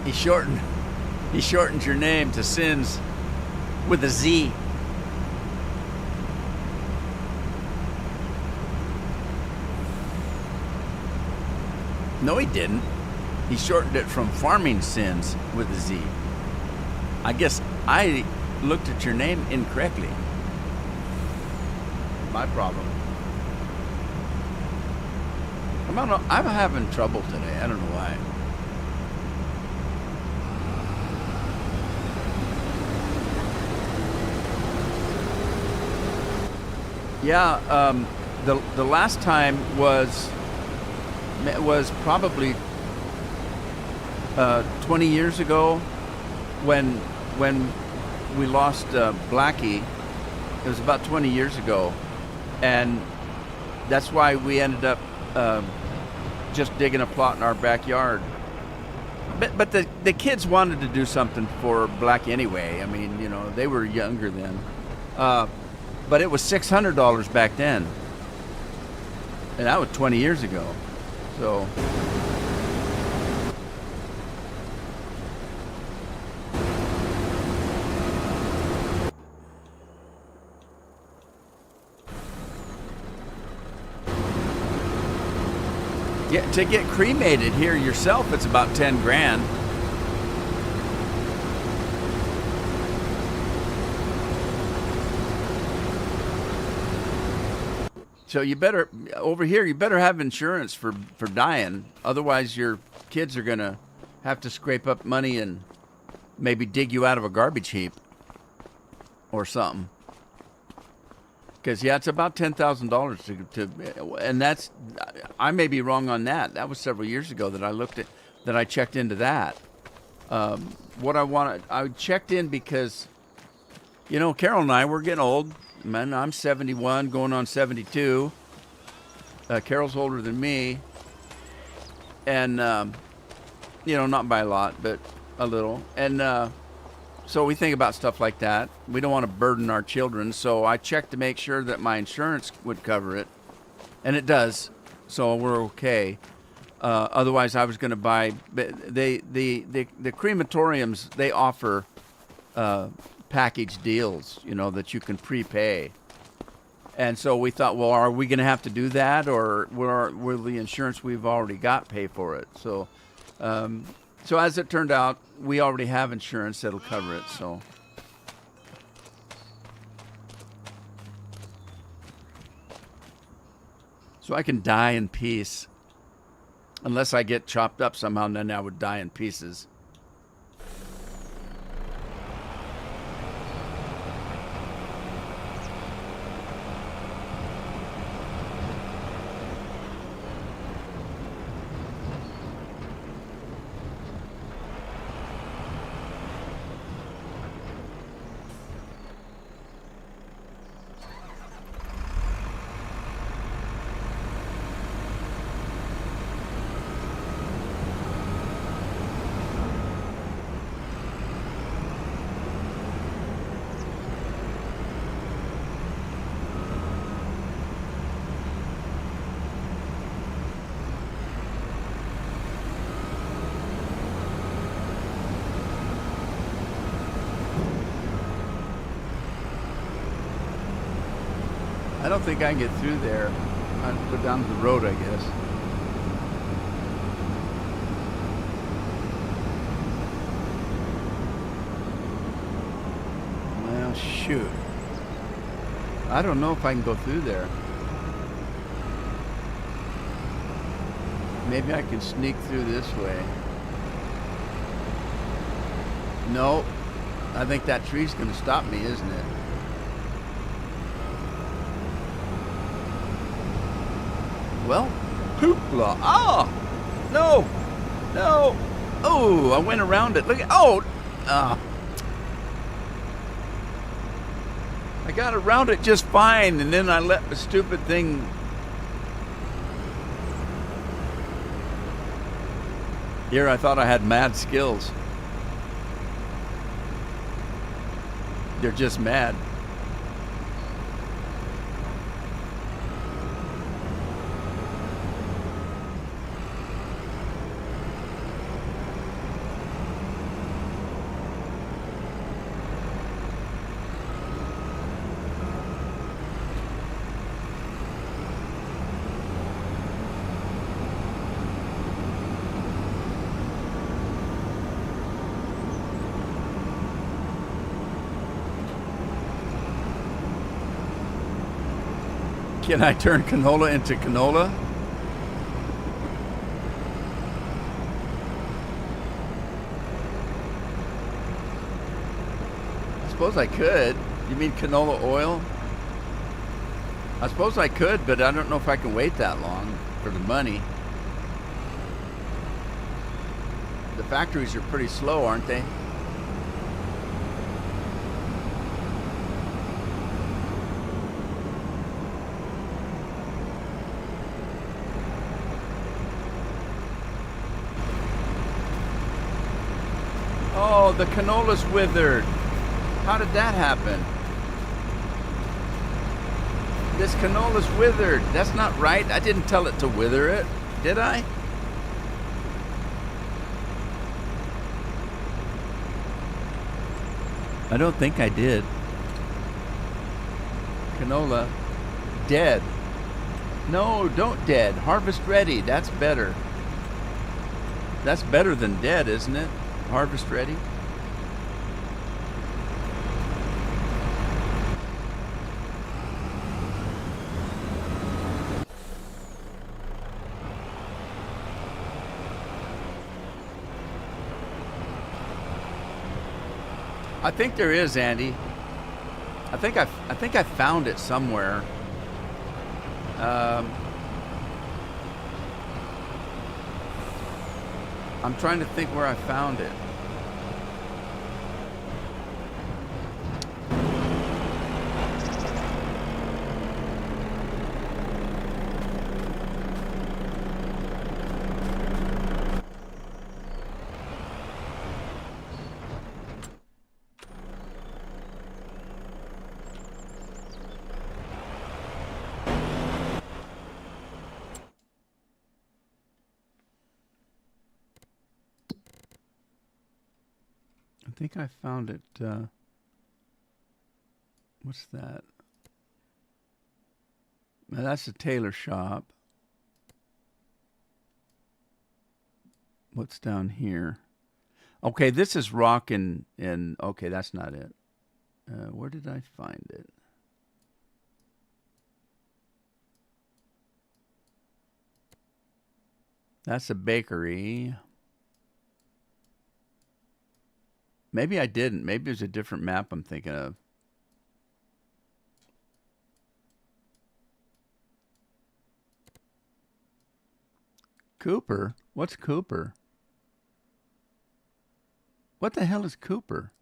S1: He shortened your name to Sins with a Z. No, he didn't. He shortened it from Farming Sins with a Z. I guess I looked at your name incorrectly. My problem. I'm having trouble today. I don't know why. Yeah, the last time was probably 20 years ago when we lost Blackie. It was about 20 years ago, and that's why we ended up just digging a plot in our backyard. But the kids wanted to do something for Blackie anyway. I mean, you know, they were younger then. But it was $600 back then. And that was 20 years ago. So yeah, to get cremated here yourself, it's about 10 grand. So you better, over here, you better have insurance for dying. Otherwise, your kids are going to have to scrape up money and maybe dig you out of a garbage heap or something. Because, yeah, it's about $10,000 to, and that's, I may be wrong on that. That was several years ago that I checked into that. I checked in because, you know, Carol and I, we're getting old. Man, I'm 71, going on 72. Carol's older than me. And, you know, not by a lot, but a little. And so we think about stuff like that. We don't want to burden our children. So I checked to make sure that my insurance would cover it. And it does. So we're okay. Otherwise, I was going to buy... The crematoriums, they offer... package deals, you know, that you can prepay. And so we thought, well, are we going to have to do that, or will the insurance we've already got pay for it? So so as it turned out, we already have insurance that'll cover it. So I can die in peace. Unless I get chopped up somehow, then I would die in pieces. I don't think I can get through there. I'll go down the road, I guess. Shoot. I don't know if I can go through there. Maybe I can sneak through this way. No. I think that tree's going to stop me, isn't it? Well, hoopla. Ah! No! No! Oh, I went around it. Look at... Oh! I got around it just fine, and then I let the stupid thing... Here, I thought I had mad skills. They're just mad. Can I turn canola into canola? I suppose I could. You mean canola oil? I suppose I could, but I don't know if I can wait that long for the money. The factories are pretty slow, aren't they? Oh, the canola's withered. How did that happen? This canola's withered. That's not right. I didn't tell it to wither it, did I? I don't think I did. Canola, dead. No, don't dead. Harvest ready. That's better. That's better than dead, isn't it? Harvest ready. I think there is, Andy. I think I found it somewhere. I'm trying to think where I found it. I think I found it. What's that? Now that's the tailor shop. What's down here? Okay, this is rock and okay, that's not it. Where did I find it? That's a bakery. Maybe I didn't. Maybe it's a different map I'm thinking of. Cooper? What's Cooper? What the hell is Cooper?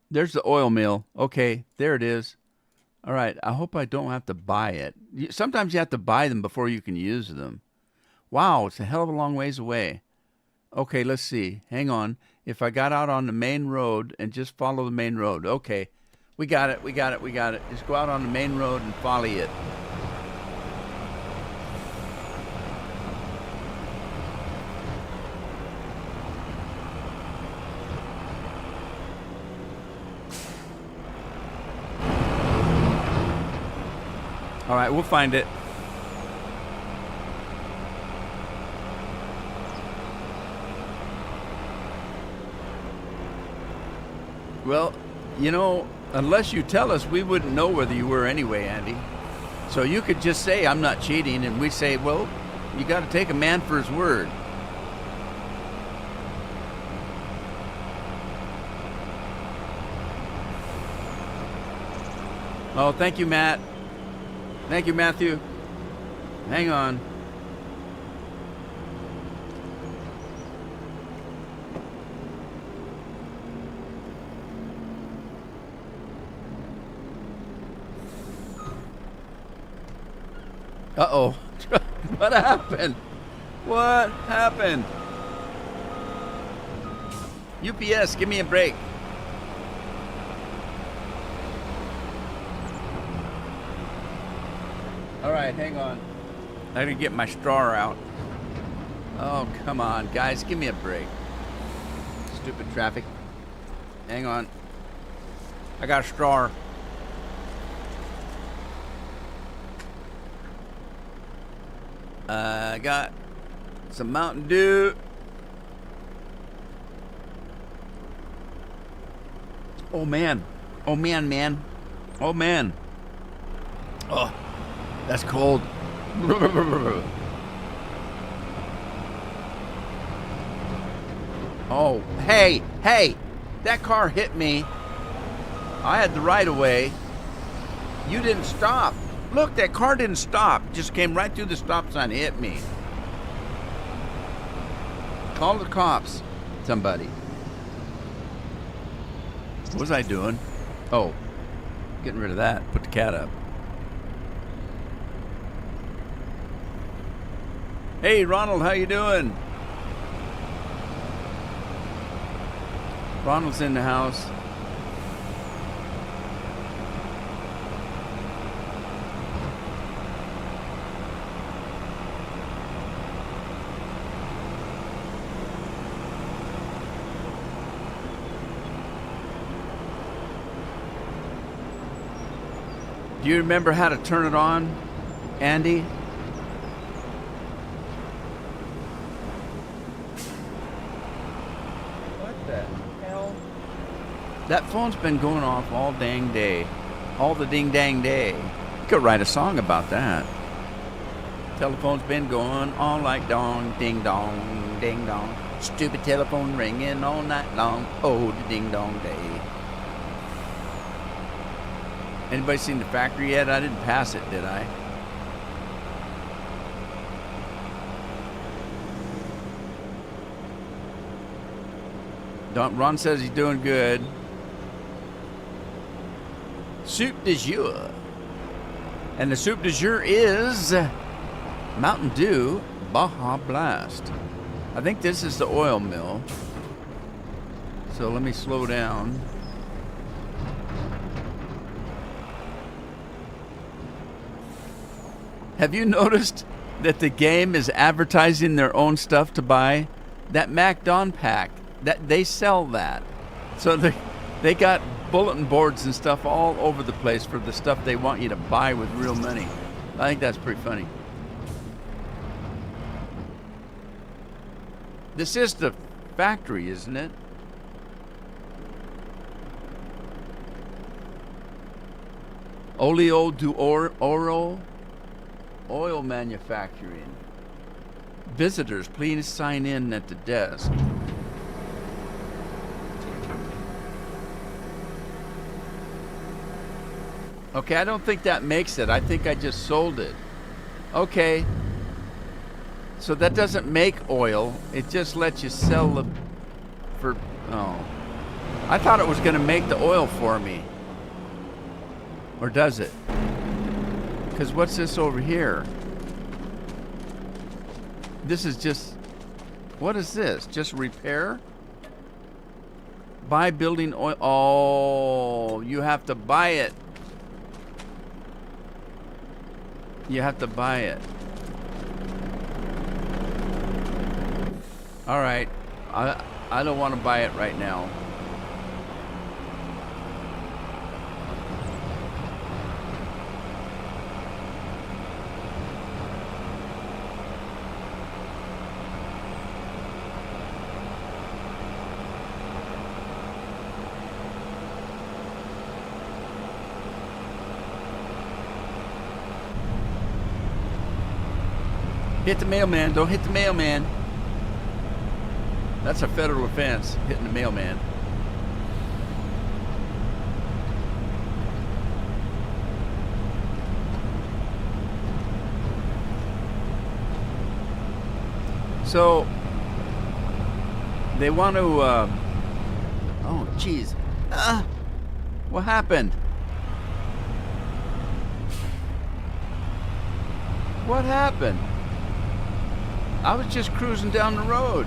S1: There's the oil mill. Okay, there it is. All right, I hope I don't have to buy it. Sometimes you have to buy them before you can use them. Wow, it's a hell of a long ways away. Okay, let's see. Hang on. If I got out on the main road and just follow the main road. Okay, we got it, we got it, we got it. Just go out on the main road and follow it. All right, we'll find it. Well, unless you tell us, we wouldn't know whether you were anyway, Andy. So you could just say, I'm not cheating, and we'd say, well, you got to take a man for his word. Oh, thank you, Matt. Thank you, Matthew. Hang on. Uh-oh. What happened? What happened? UPS, give me a break. All right, hang on. I gotta get my straw out. Oh, come on, guys, give me a break. Stupid traffic. Hang on. I got a straw. I got some Mountain Dew. Oh, man. Oh, man. Oh, man. Oh, that's cold. Oh, hey. That car hit me. I had the right of way. You didn't stop. Look, that car didn't stop. Just came right through the stop sign and hit me. Call the cops, somebody. What was I doing? Oh, getting rid of that. Put the cat up. Hey, Ronald, how you doing? Ronald's in the house. Do you remember how to turn it on, Andy? What the hell? That phone's been going off all dang day. All the ding dang day. You could write a song about that. Telephone's been going all like dong, ding dong, ding dong. Stupid telephone ringing all night long. Oh, the ding dong day. Anybody seen The Factory yet? I didn't pass it, did I? Ron says he's doing good. Soup du jour. And the soup du jour is Mountain Dew Baja Blast. I think this is the oil mill. So let me slow down. Have you noticed that the game is advertising their own stuff to buy? That MacDon pack, that they sell that. So they got bulletin boards and stuff all over the place for the stuff they want you to buy with real money. I think that's pretty funny. This is the factory, isn't it? Olio do Oro Oil Manufacturing. Visitors, please sign in at the desk. Okay, I don't think that makes it. I think I just sold it. Okay. So that doesn't make oil. It just lets you sell the... Oh. I thought it was going to make the oil for me. Or does it? Because what's this over here? This is just... What is this? Just repair? Buy building oil. Oh, you have to buy it. You have to buy it. All right. I don't want to buy it right now. Hit the mailman. Don't hit the mailman. That's a federal offense, hitting the mailman. So they want to. Oh, geez. What happened? What happened? I was just cruising down the road.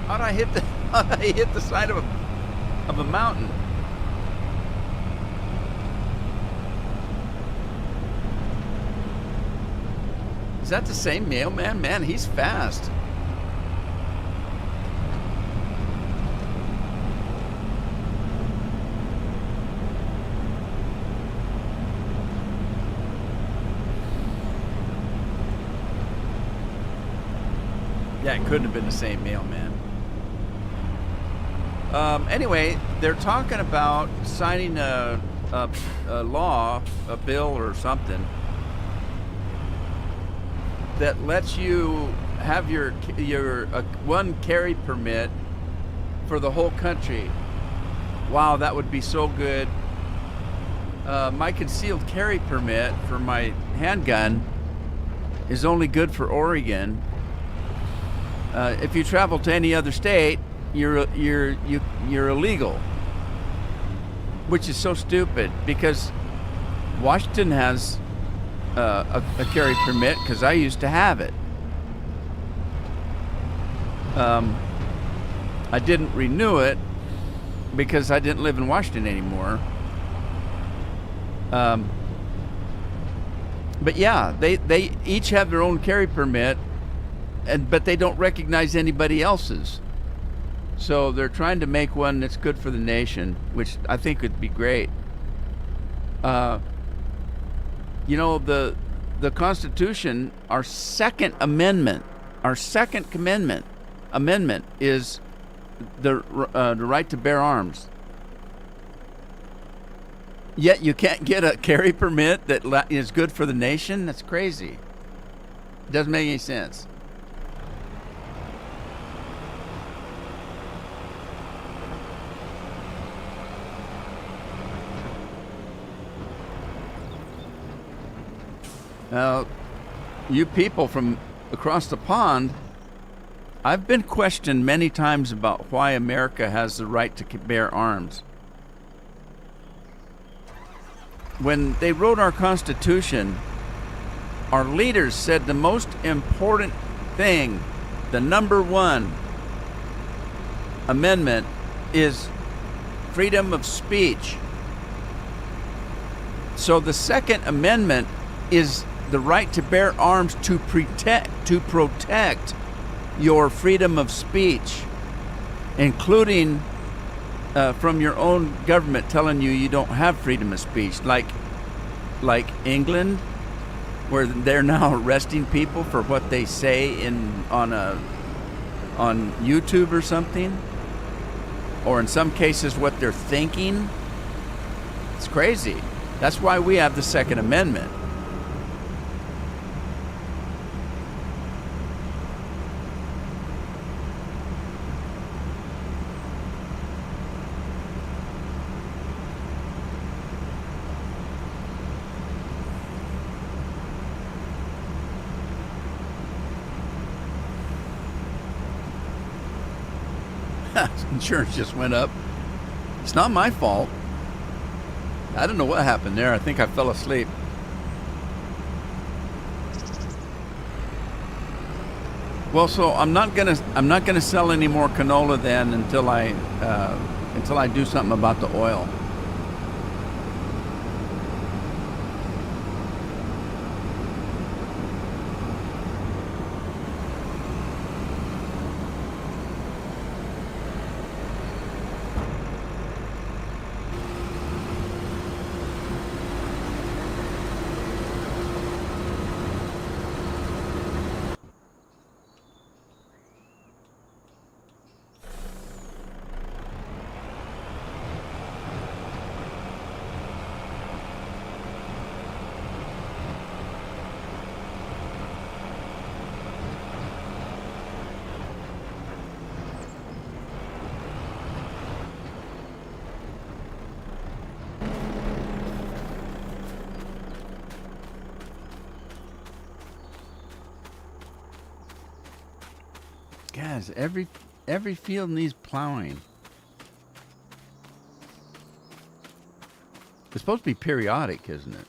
S1: How'd I hit the side of a mountain? Is that the same mailman? Man, he's fast. Yeah, it couldn't have been the same mailman. Anyway, they're talking about signing a law, a bill or something that lets you have your one carry permit for the whole country. Wow, that would be so good. My concealed carry permit for my handgun is only good for Oregon. If you travel to any other state, you're illegal, which is so stupid because Washington has a carry permit because I used to have it. I didn't renew it because I didn't live in Washington anymore. But yeah, they each have their own carry permit. But they don't recognize anybody else's. So they're trying to make one that's good for the nation, which I think would be great. You know, the Constitution, our second amendment is the right to bear arms. Yet you can't get a carry permit that is good for the nation? That's crazy. It doesn't make any sense. Now, you people from across the pond, I've been questioned many times about why America has the right to bear arms. When they wrote our Constitution, our leaders said the most important thing, the number one amendment, is freedom of speech. So the Second Amendment is the right to bear arms to protect your freedom of speech, including from your own government telling you don't have freedom of speech, like England, where they're now arresting people for what they say on YouTube or something, or in some cases what they're thinking. It's crazy. That's why we have the Second Amendment. Insurance just went up. It's not my fault. I don't know what happened there. I think I fell asleep. Well, so I'm not gonna sell any more canola then until I do something about the oil. Guys, every field needs plowing. It's supposed to be periodic, isn't it?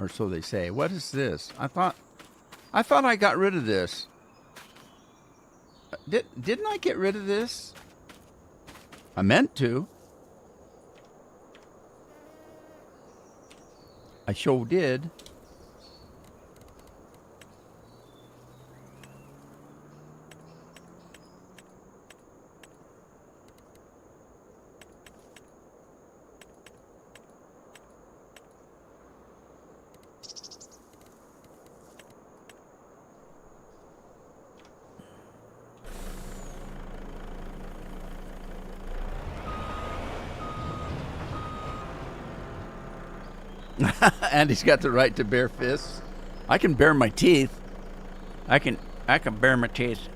S1: Or so they say. What is this? I thought I got rid of this. Didn't I get rid of this? I meant to. I sure did. Andy's got the right to bare fists. I can bare my teeth. I can bare my teeth.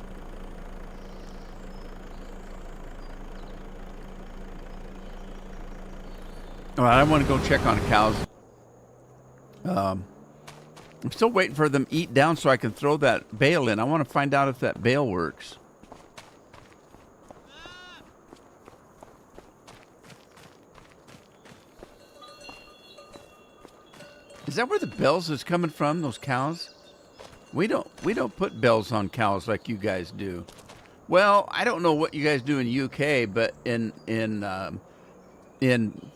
S1: All right, I want to go check on cows. I'm still waiting for them to eat down so I can throw that bale in. I want to find out if that bale works. Is that where the bells is coming from? Those cows? We don't put bells on cows like you guys do. Well, I don't know what you guys do in UK, but in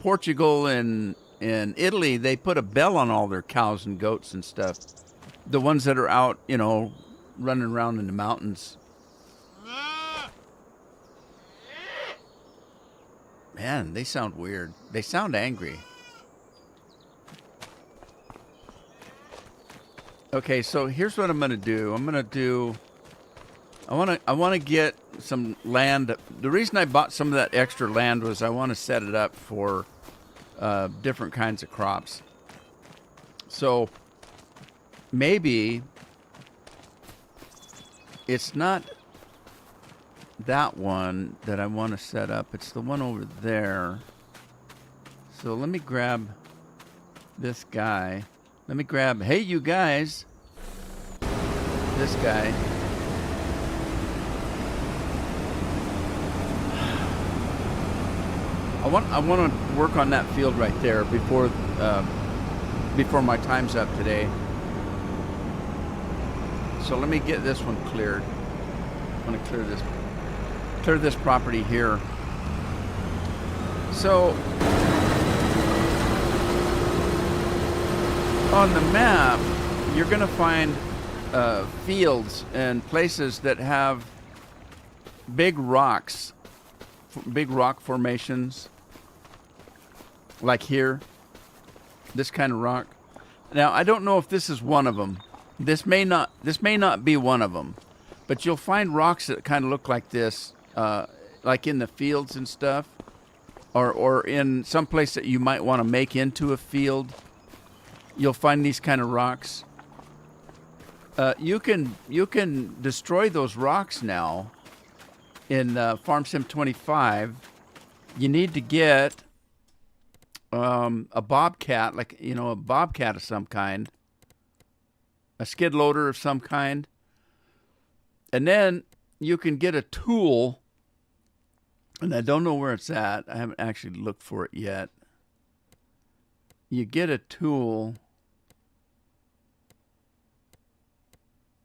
S1: Portugal and in Italy, they put a bell on all their cows and goats and stuff. The ones that are out, running around in the mountains. Man, they sound weird. They sound angry. Okay, so here's what I'm gonna do. I want to get some land. The reason I bought some of that extra land was I want to set it up for different kinds of crops. So maybe it's not that one that I want to set up. It's the one over there. So let me grab this guy. Let me grab, hey, you guys, this guy. I want to work on that field right there before my time's up today. So let me get this one cleared. I want to clear this property here. So on the map, you're going to find fields and places that have big rocks, big rock formations, like here, this kind of rock. Now, I don't know if this is one of them. This may not be one of them, but you'll find rocks that kind of look like this, like in the fields and stuff, or in some place that you might want to make into a field. You'll find these kind of rocks. You can destroy those rocks now in Farm Sim 25. You need to get a bobcat, a bobcat of some kind, a skid loader of some kind, and then you can get a tool. And I don't know where it's at. I haven't actually looked for it yet. You get a tool.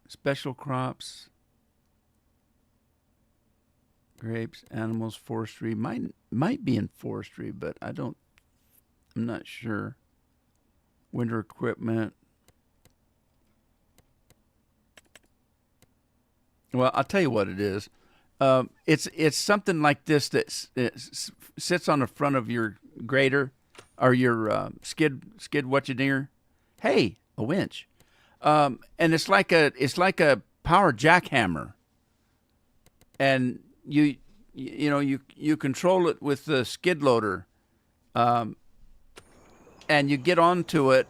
S1: Special crops, grapes, animals, forestry. Might be in forestry, but I'm not sure. Winter equipment. Well, I'll tell you what it is. It's something like this that sits on the front of your grader or your skid whatcha-dinger. Hey, a winch. And it's like a power jackhammer, and you control it with the skid loader, and you get onto it,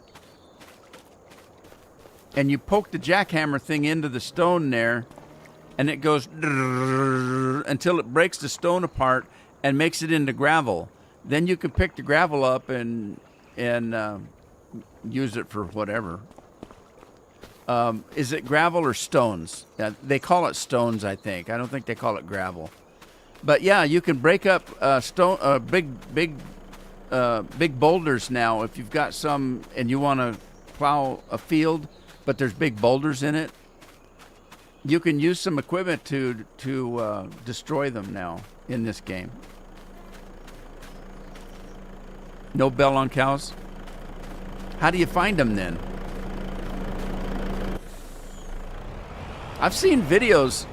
S1: and you poke the jackhammer thing into the stone there, and it goes until it breaks the stone apart and makes it into gravel. Then you can pick the gravel up and use it for whatever. Is it gravel or stones? They call it stones, I think. I don't think they call it gravel. But yeah, you can break up big boulders now. If you've got some and you want to plow a field, but there's big boulders in it, you can use some equipment to destroy them now in this game. No bell on cows? How do you find them then? I've seen videos,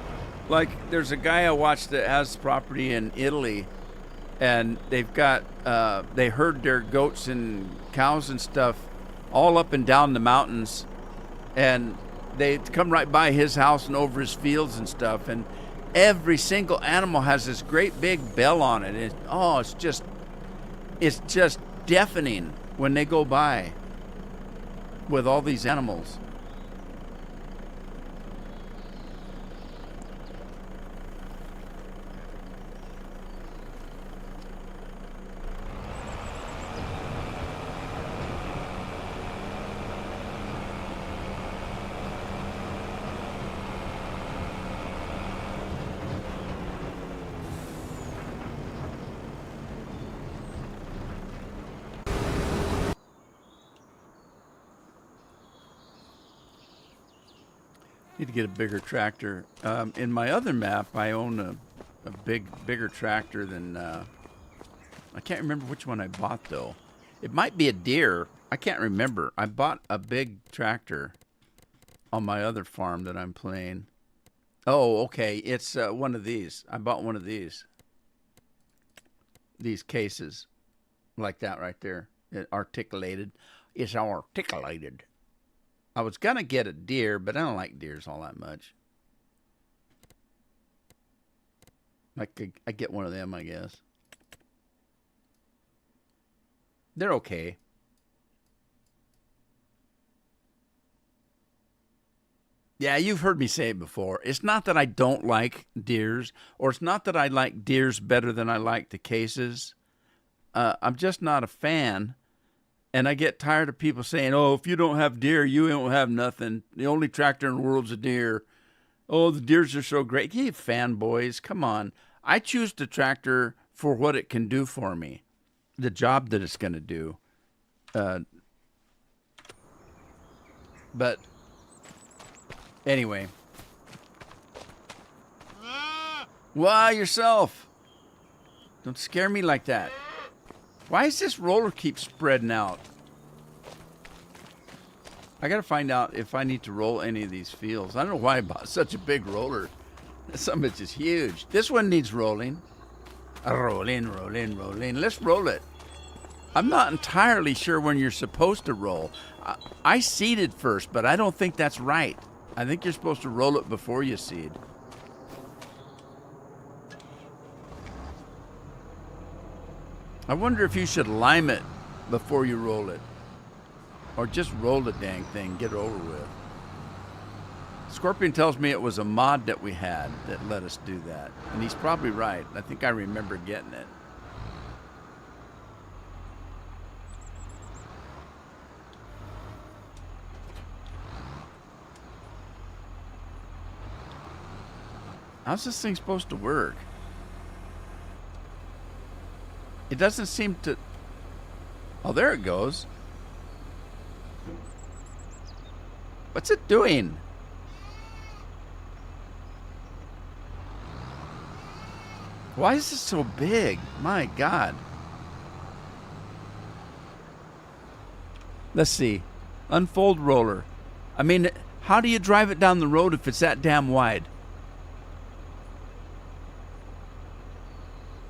S1: like there's a guy I watched that has property in Italy, and they've got, they herd their goats and cows and stuff all up and down the mountains, and they come right by his house and over his fields and stuff, and every single animal has this great big bell on it. It's just deafening when they go by with all these animals. Need to get a bigger tractor. In my other map, I own a bigger tractor than... I can't remember which one I bought, though. It might be a Deere. I can't remember. I bought a big tractor on my other farm that I'm playing. Oh, okay. It's one of these. I bought one of these. These cases. Like that right there. Articulated. It's articulated. I was going to get a Deere, but I don't like Deers all that much. I get one of them, I guess. They're okay. Yeah, you've heard me say it before. It's not that I don't like Deers, or it's not that I like Deers better than I like the cases. I'm just not a fan. And I get tired of people saying, oh, if you don't have Deere, you don't have nothing. The only tractor in the world's a Deere. Oh, the Deers are so great. You fanboys, come on. I choose the tractor for what it can do for me, the job that it's going to do. But anyway. Why yourself? Don't scare me like that. Why does this roller keep spreading out? I gotta find out if I need to roll any of these fields. I don't know why I bought such a big roller. Some of it's just huge. This one needs rolling. Rolling. Let's roll it. I'm not entirely sure when you're supposed to roll. I seeded first, but I don't think that's right. I think you're supposed to roll it before you seed. I wonder if you should lime it before you roll it. Or just roll the dang thing, get it over with. Scorpion tells me it was a mod that we had that let us do that. And he's probably right. I think I remember getting it. How's this thing supposed to work? It doesn't seem to... Oh, there it goes. What's it doing? Why is this so big? My God. Let's see. Unfold roller. I mean, how do you drive it down the road if it's that damn wide?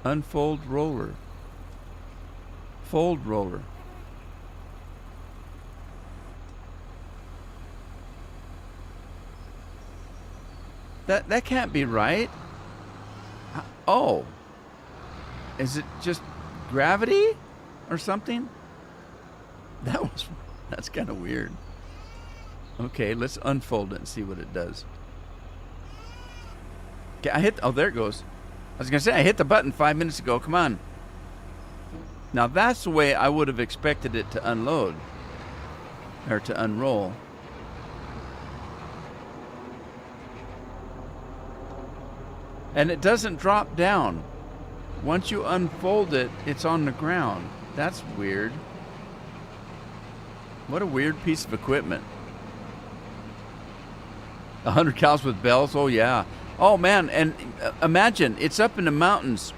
S1: Unfold roller. Fold roller. That can't be right. Oh. Is it just gravity or something? That's kind of weird. Okay, let's unfold it and see what it does. Okay, oh, there it goes. I was going to say, I hit the button 5 minutes ago. Come on. Now, that's the way I would have expected it to unload. Or to unroll. And it doesn't drop down. Once you unfold it, it's on the ground. That's weird. What a weird piece of equipment. 100 cows with bells? Oh, yeah. Oh, man. And imagine, it's up in the mountains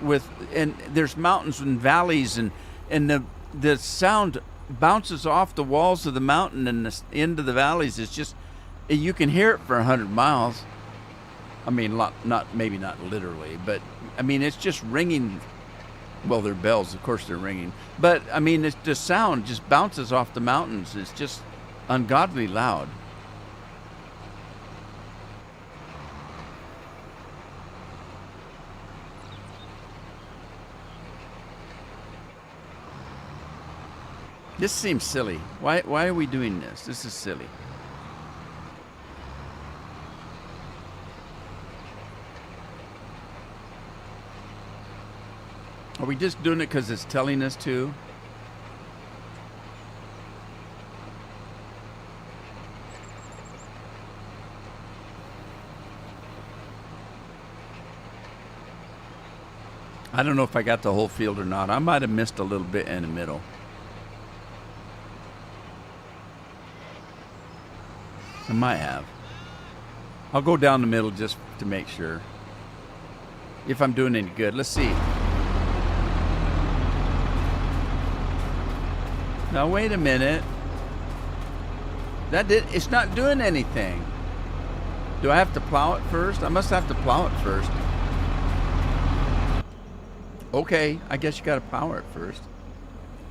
S1: and there's mountains and valleys, and the sound bounces off the walls of the mountain and into the valleys. It's just, you can hear it for 100 miles. I mean, maybe not literally, but I mean, it's just ringing. Well, they're bells, of course they're ringing. But I mean, the sound just bounces off the mountains. It's just ungodly loud. This seems silly. Why are we doing this? This is silly. Are we just doing it because it's telling us to? I don't know if I got the whole field or not. I might have missed a little bit in the middle. I might have. I'll go down the middle just to make sure. If I'm doing any good. Let's see. Now wait a minute. It's not doing anything. Do I have to plow it first? I must have to plow it first. Okay, I guess you gotta plow it first.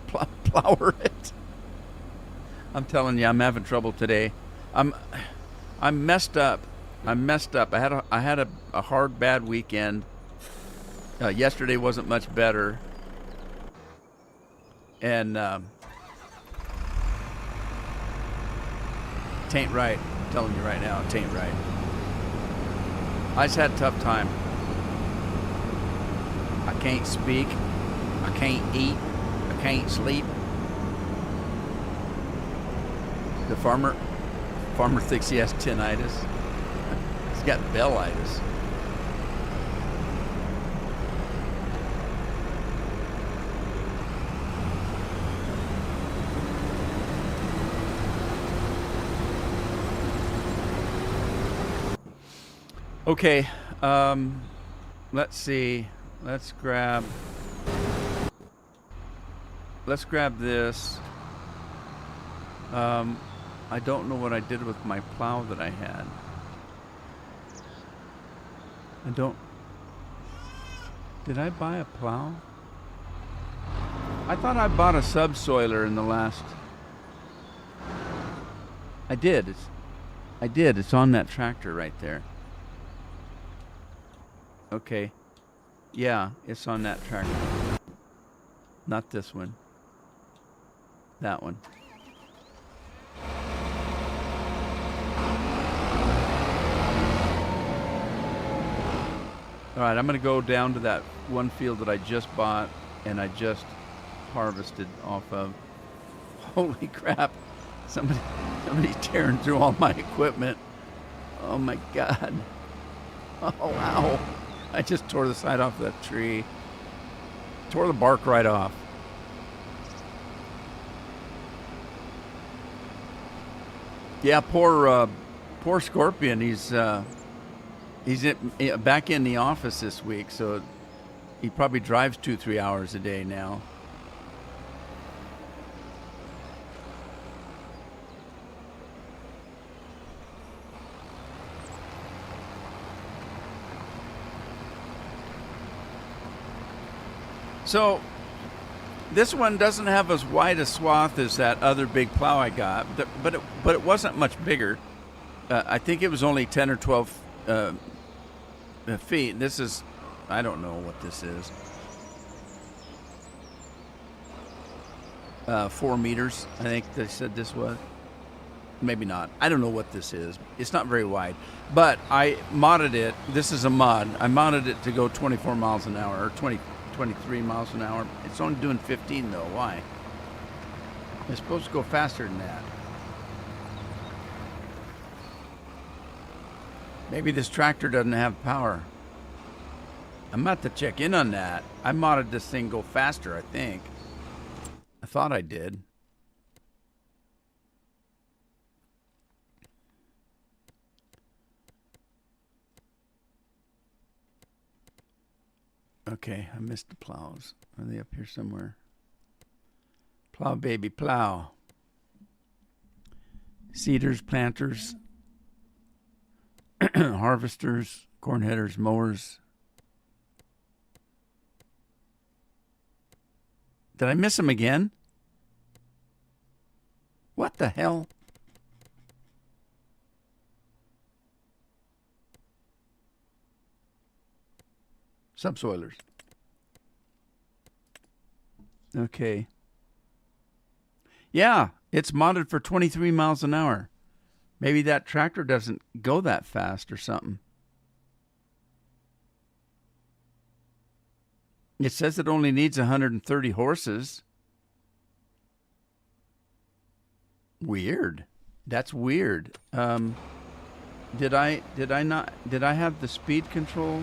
S1: Plow it. I'm telling you, I'm having trouble today. I'm messed up. I'm messed up. I had a hard, bad weekend. Yesterday wasn't much better. And tain't right. I'm telling you right now, it ain't right. I just had a tough time. I can't speak. I can't eat. I can't sleep. The farmer thinks he has tinnitus. He's got bellitis. Okay, let's see. Let's grab this. I don't know what I did with my plow that I had. Did I buy a plow? I thought I bought a subsoiler in the last. I did. It's on that tractor right there. Okay. Yeah, it's on that tractor. Not this one. That one. All right, I'm going to go down to that one field that I just bought and I just harvested off of. Holy crap. Somebody's tearing through all my equipment. Oh my God. Oh, wow. I just tore the side off that tree. Tore the bark right off. Yeah, poor Scorpion. He's back in the office this week, so he probably drives 2-3 hours a day now. So this one doesn't have as wide a swath as that other big plow I got, but it wasn't much bigger. I think it was only 10 or 12 feet. This is, I don't know what this is. 4 meters, I think they said this was. Maybe not. I don't know what this is. It's not very wide. But I modded it. This is a mod. I modded it to go 24 miles an hour, or 23 miles an hour. It's only doing 15 though. Why? It's supposed to go faster than that. Maybe this tractor doesn't have power. I'm about to check in on that. I modded this thing go faster, I think. I thought I did. Okay, I missed the plows. Are they up here somewhere? Plow, baby, plow. Seeders, planters, harvesters, corn headers, mowers. Did I miss them again? What the hell? Subsoilers. Okay. Yeah, it's modded for 23 miles an hour. Maybe that tractor doesn't go that fast or something. It says it only needs 130 horses. Weird. That's weird. Did I have the speed control?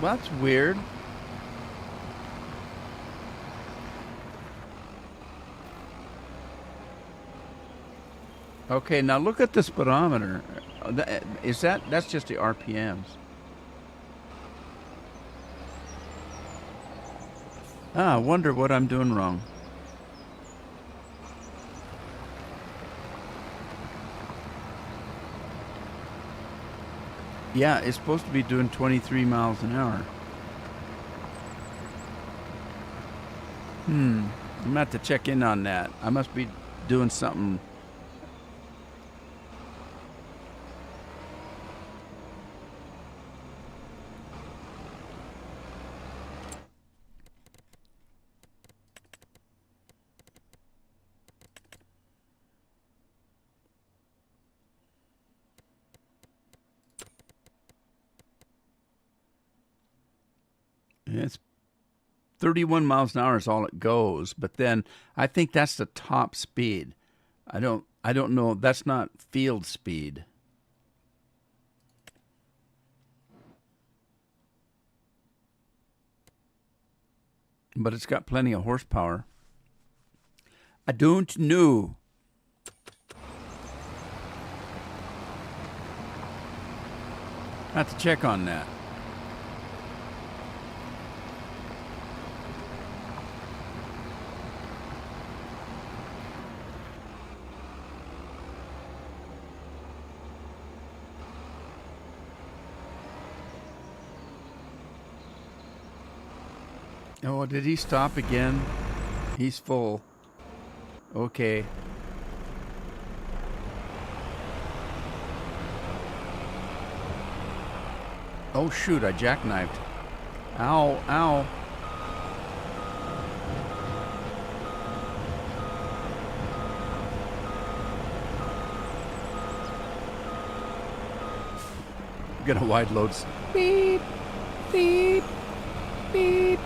S1: Well, that's weird. Okay, now look at the speedometer. That's just the RPMs. I wonder what I'm doing wrong. Yeah, it's supposed to be doing 23 miles an hour. I'm going to have to check in on that. I must be doing something. It's 31 miles an hour is all it goes, but then I think that's the top speed. I don't know. That's not field speed. But it's got plenty of horsepower. I don't know. I have to check on that. Oh, did he stop again? He's full. Okay. Oh, shoot, I jackknifed. Ow, ow. Gonna wide loads. Beep, beep, beep.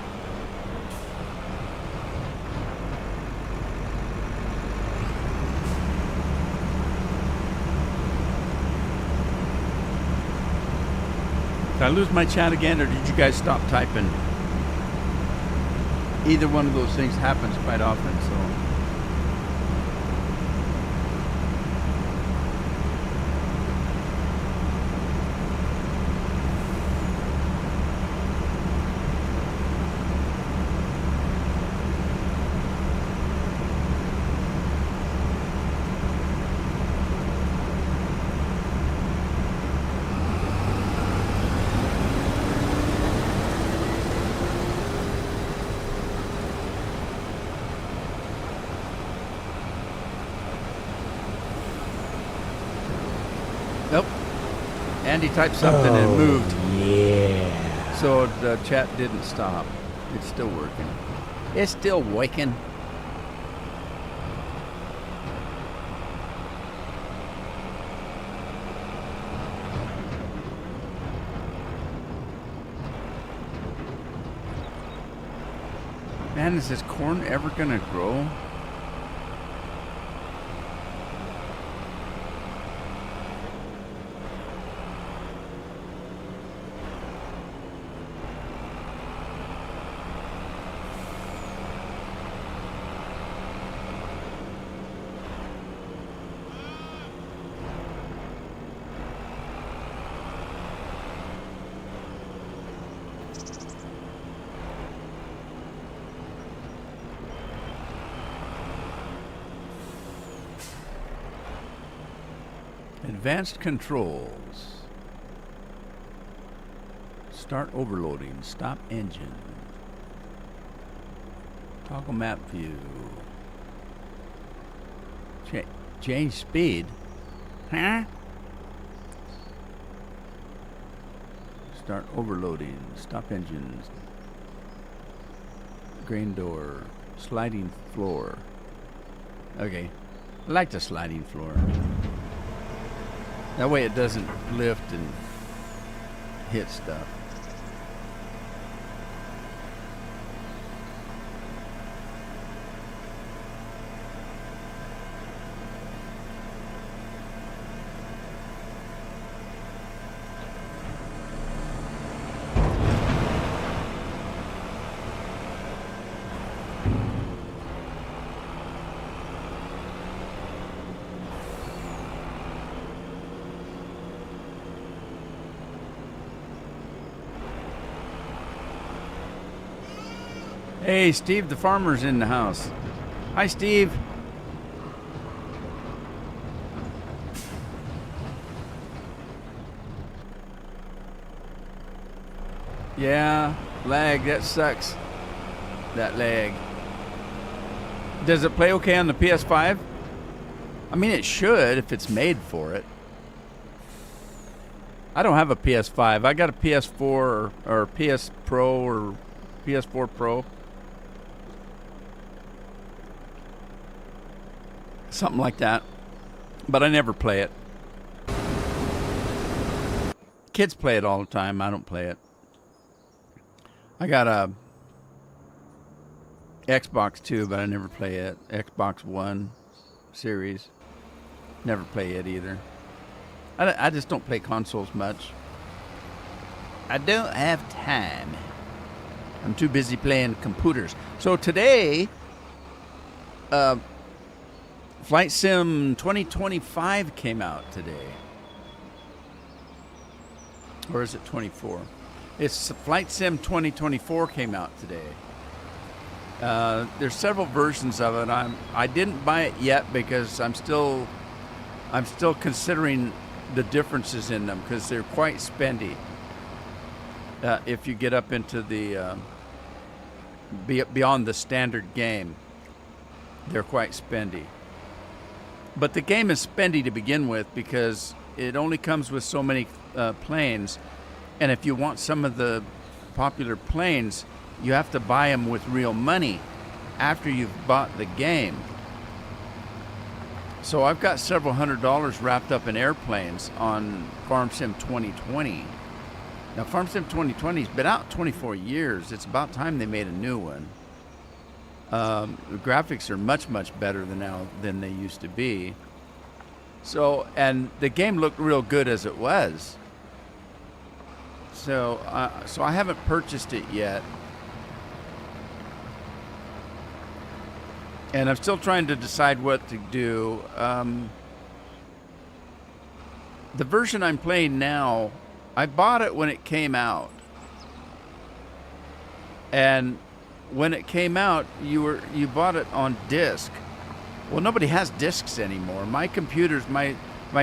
S1: Did I lose my chat again, or did you guys stop typing? Either one of those things happens quite often, so. Nope. Andy typed something and it moved.
S2: Yeah.
S1: So the chat didn't stop. It's still working. It's still working. Man, is this corn ever gonna grow? Advanced controls. Start overloading. Stop engine. Toggle map view. Change speed. Huh? Start overloading. Stop engines. Grain door. Sliding floor. Okay. I like the sliding floor. That way it doesn't lift and hit stuff. Hey, Steve the farmer's in the house. Hi, Steve. Yeah, lag, that sucks. That lag. Does it play okay on the PS5? I mean, it should if it's made for it. I don't have a PS5. I got a PS4 or PS Pro or PS4 Pro. Something like that. But I never play it. Kids play it all the time. I don't play it. I got a Xbox too, but I never play it. Xbox One series. Never play it either. I just don't play consoles much. I don't have time. I'm too busy playing computers. So today, Flight Sim 2025 came out today. Or is it 24? It's Flight Sim 2024 came out today. There's several versions of it. I didn't buy it yet because I'm still considering the differences in them because they're quite spendy. If you get up into the beyond the standard game, they're quite spendy. But the game is spendy to begin with because it only comes with so many planes. And if you want some of the popular planes, you have to buy them with real money after you've bought the game. So I've got several $100s wrapped up in airplanes on Farm Sim 2020. Now, Farm Sim 2020 has been out 24 years. It's about time they made a new one. The graphics are much, much better than they used to be. So, and the game looked real good as it was. So I haven't purchased it yet. And I'm still trying to decide what to do. The version I'm playing now, I bought it when it came out. And when it came out, you bought it on disc. Well, nobody has discs anymore. My computers, my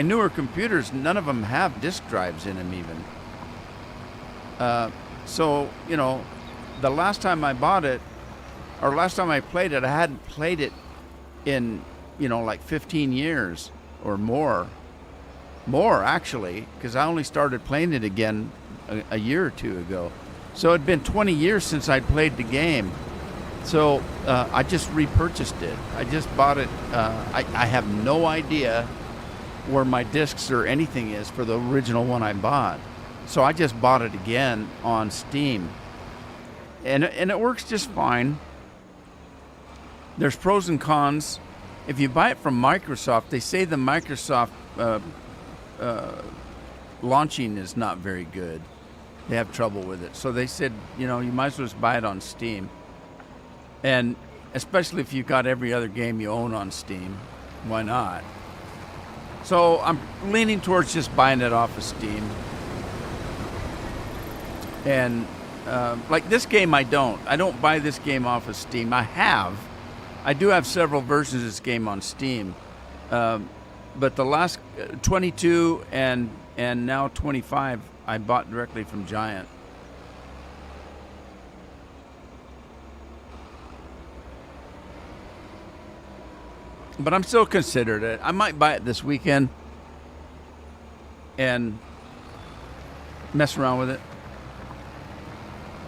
S1: newer computers, none of them have disc drives in them even. So, you know, the last time I bought it, or last time I played it, I hadn't played it in, you know, like 15 years or more. More, actually, because I only started playing it again a year or two ago. So it'd been 20 years since I'd played the game. So I just repurchased it. I just bought it. I have no idea where my discs or anything is for the original one I bought. So I just bought it again on Steam. And it works just fine. There's pros and cons. If you buy it from Microsoft, they say the Microsoft launching is not very good. They have trouble with it. So they said, you know, you might as well just buy it on Steam. And especially if you've got every other game you own on Steam, why not? So I'm leaning towards just buying it off of Steam. And like this game, I don't buy this game off of Steam. I do have several versions of this game on Steam. but the last 22 and now 25 I bought directly from Giant. But I'm still considered it. I might buy it this weekend and mess around with it.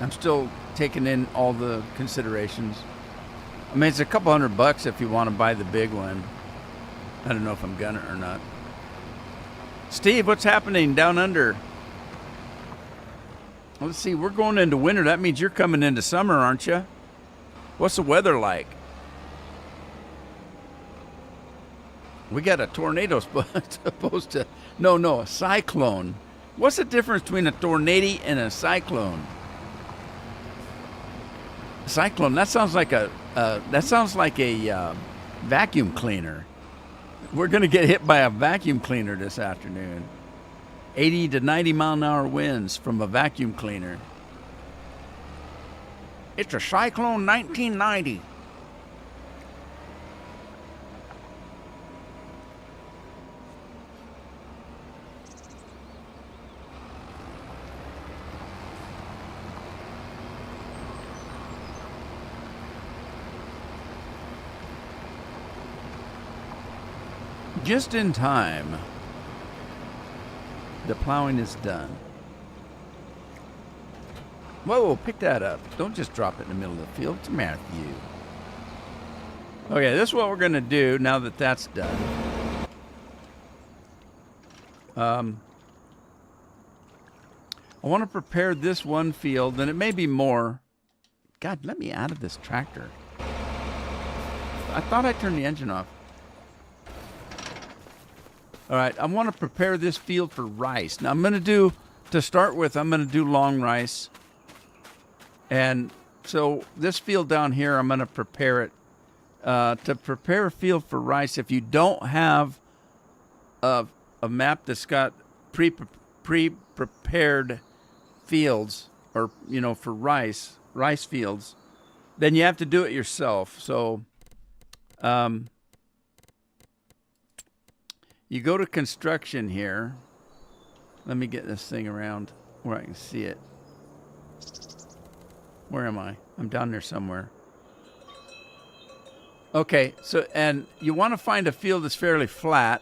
S1: I'm still taking in all the considerations. I mean, it's a couple $100 if you want to buy the big one. I don't know if I'm gonna or not. Steve, what's happening down under? Let's see, we're going into winter. That means you're coming into summer, aren't you? What's the weather like? We got a tornado supposed to... No, a cyclone. What's the difference between a tornado and a cyclone? Cyclone, that sounds like a vacuum cleaner. We're going to get hit by a vacuum cleaner this afternoon. 80 to 90 mile an hour winds from a vacuum cleaner. It's a Cyclone 1990. Just in time. The plowing is done. Whoa, pick that up. Don't just drop it in the middle of the field. What's the matter with you? Okay, this is what we're going to do now that that's done. I want to prepare this one field, and it may be more. God, let me out of this tractor. I thought I turned the engine off. All right, I want to prepare this field for rice. Now, I'm going to do, to start with, I'm going to do long rice. And so this field down here, I'm going to prepare it. To prepare a field for rice, if you don't have a map that's got pre-prepared fields, or, for rice fields, then you have to do it yourself. So, you go to construction here. Let me get this thing around where I can see it. Where am I? I'm down there somewhere. Okay, so, and you want to find a field that's fairly flat.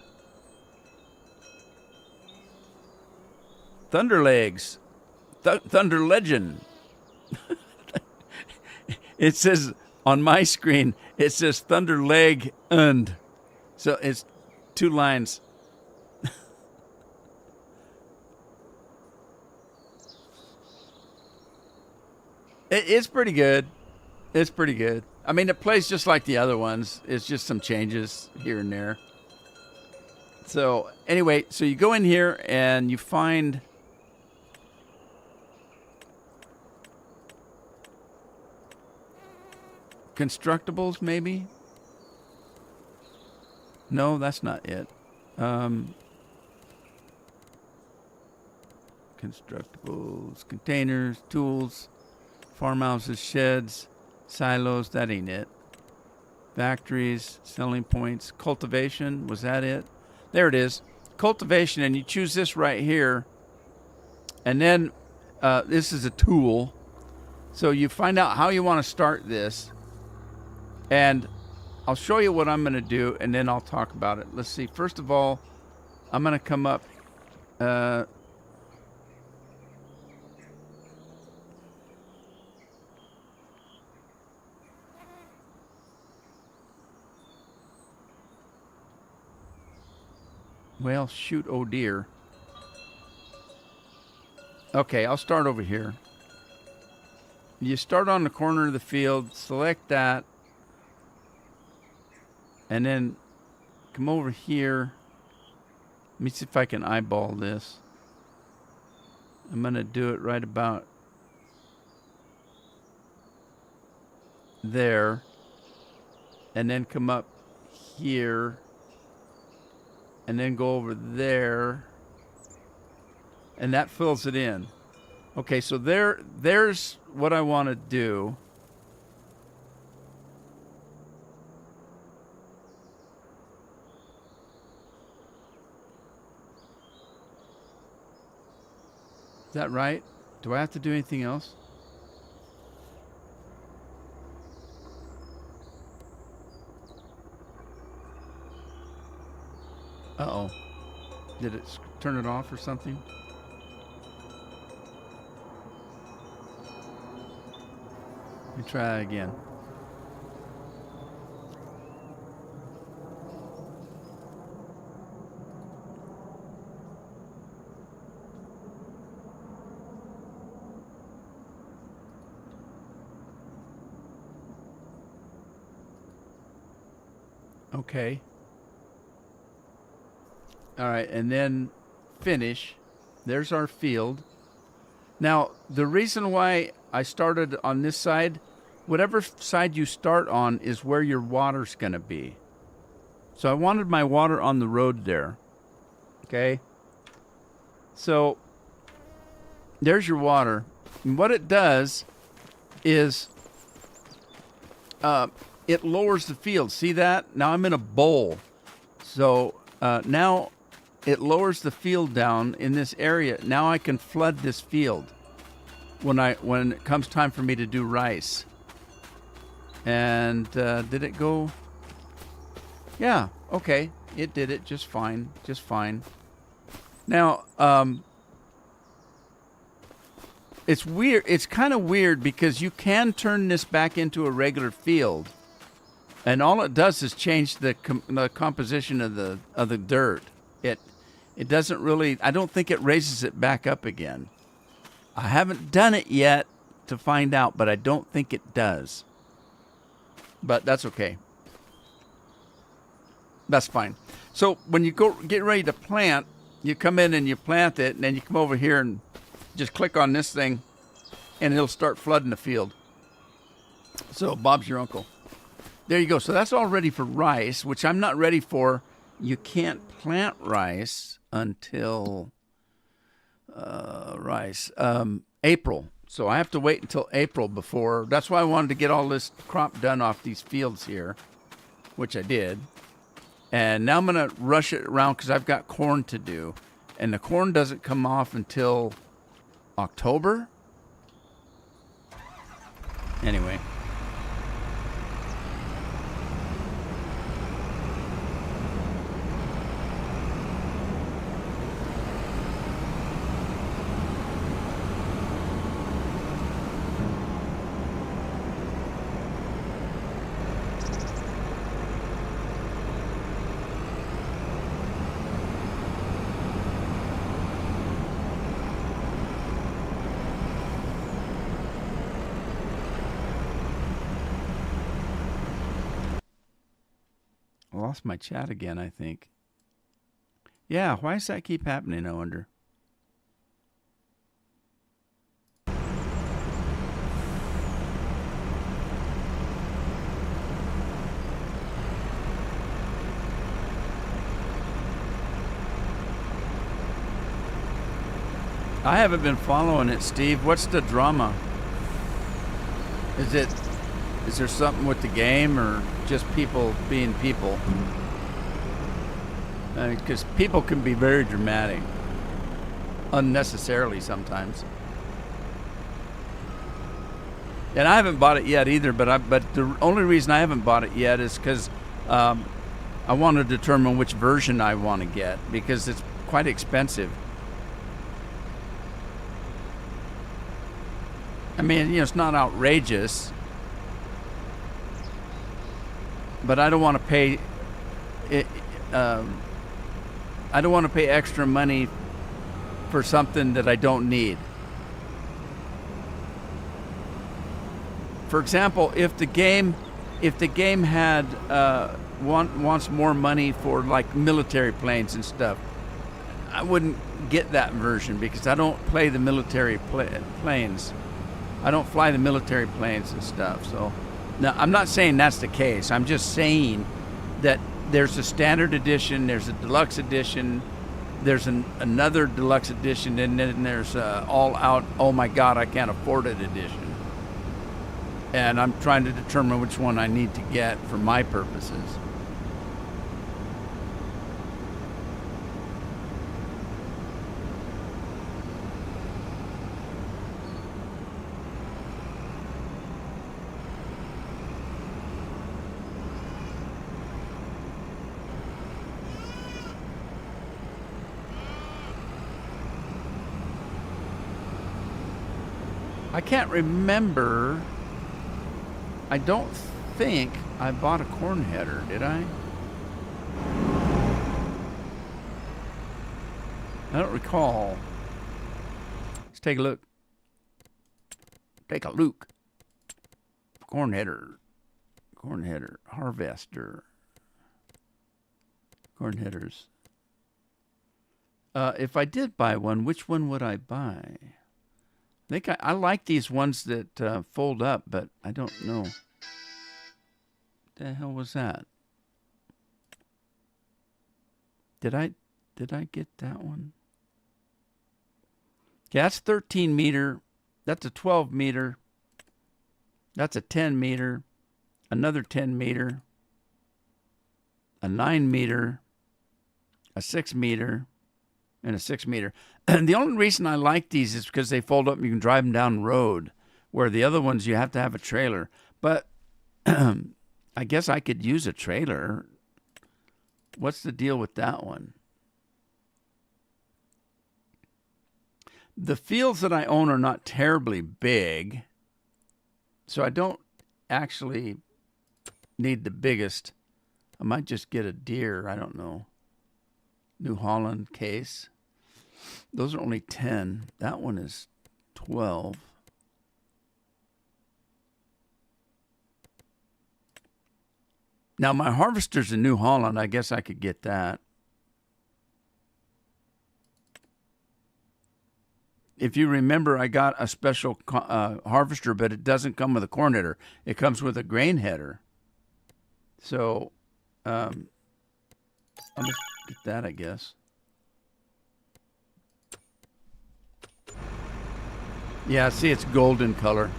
S1: Thunder Legs. Thunder Legend. It says, on my screen, it says Thunder Leg and. So it's 2 lines. It's pretty good. It's pretty good. I mean, it plays just like the other ones. It's just some changes here and there. So anyway, so you go in here and you find constructibles, maybe? No, that's not it. Constructibles, containers, tools, farmhouses, sheds, silos, that ain't it. Factories, selling points, cultivation, was that it? There it is. Cultivation, and you choose this right here. And then this is a tool. So you find out how you want to start this. And I'll show you what I'm going to do, and then I'll talk about it. Let's see. First of all, I'm going to come up. Well, shoot, oh dear. Okay, I'll start over here. You start on the corner of the field, select that, and then come over here. Let me see if I can eyeball this. I'm going to do it right about there, and then come up here, and then go over there, and that fills it in. Okay, so there's what I want to do. that right? Do I have to do anything else? Uh-oh. Did it turn it off or something? Let me try again. Okay. All right, and then finish. There's our field. Now, the reason why I started on this side, whatever side you start on is where your water's going to be. So I wanted my water on the road there. Okay? So there's your water. And what it does is it lowers the field. See that? Now I'm in a bowl. So now it lowers the field down in this area. Now I can flood this field when it comes time for me to do rice. And did it go? Yeah, okay. It did it just fine. Just fine. Now, it's weird. It's kind of weird because you can turn this back into a regular field. And all it does is change the composition of the dirt. It doesn't really, I don't think it raises it back up again. I haven't done it yet to find out, but I don't think it does. But that's okay. That's fine. So when you go get ready to plant, you come in and you plant it, and then you come over here and just click on this thing, and it'll start flooding the field. So Bob's your uncle. There you go. So that's all ready for rice, which I'm not ready for. You can't plant rice until April. So I have to wait until April before. That's why I wanted to get all this crop done off these fields here, which I did. And now I'm going to rush it around because I've got corn to do. And the corn doesn't come off until October. Anyway. I lost my chat again, I think. Yeah, why does that keep happening, I wonder? I haven't been following it, Steve. What's the drama? Is there something with the game or just people being people? Because people can be very dramatic, unnecessarily sometimes. And I haven't bought it yet either, but the only reason I haven't bought it yet is because I want to determine which version I want to get, because it's quite expensive. I mean, it's not outrageous, but I don't want to pay it. I don't want to pay extra money for something that I don't need. For example, if the game had wants more money for like military planes and stuff, I wouldn't get that version because I don't play the military planes. I don't fly the military planes and stuff. So now I'm not saying that's the case. I'm just saying that there's a standard edition, there's a deluxe edition, there's another deluxe edition, and then there's all out, oh my God, I can't afford it edition. And I'm trying to determine which one I need to get for my purposes. I can't remember. I don't think I bought a corn header, did I? I don't recall. Let's take a look. Take a look. Corn header. Corn header. Harvester. Corn headers. If I did buy one, which one would I buy? I think I like these ones that fold up, but I don't know. What the hell was that? Did I get that one? Okay, that's 13 meter. That's a 12 meter. That's a 10 meter. Another 10 meter. A 9 meter. A 6 meter. And a 6 meter. And the only reason I like these is because they fold up and you can drive them down the road, where the other ones you have to have a trailer. But I guess I could use a trailer. What's the deal with that one? The fields that I own are not terribly big, so I don't actually need the biggest. I might just get a Deere, I don't know. New Holland case. Those are only 10. That one is 12. Now, my harvester's a New Holland. I guess I could get that. If you remember, I got a special harvester, but it doesn't come with a corn header. It comes with a grain header. So, I'll just get that, I guess. Yeah, see, it's golden color.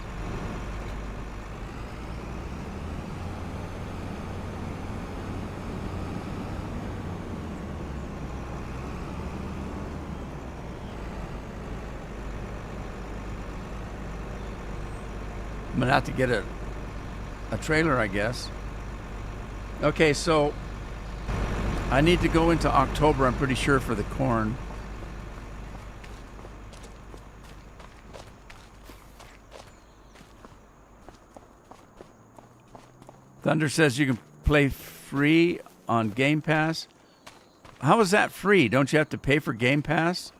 S1: I'm gonna have to get a trailer, I guess. Okay, so I need to go into October, I'm pretty sure, for the corn. Thunder says you can play free on Game Pass. How is that free? Don't you have to pay for Game Pass?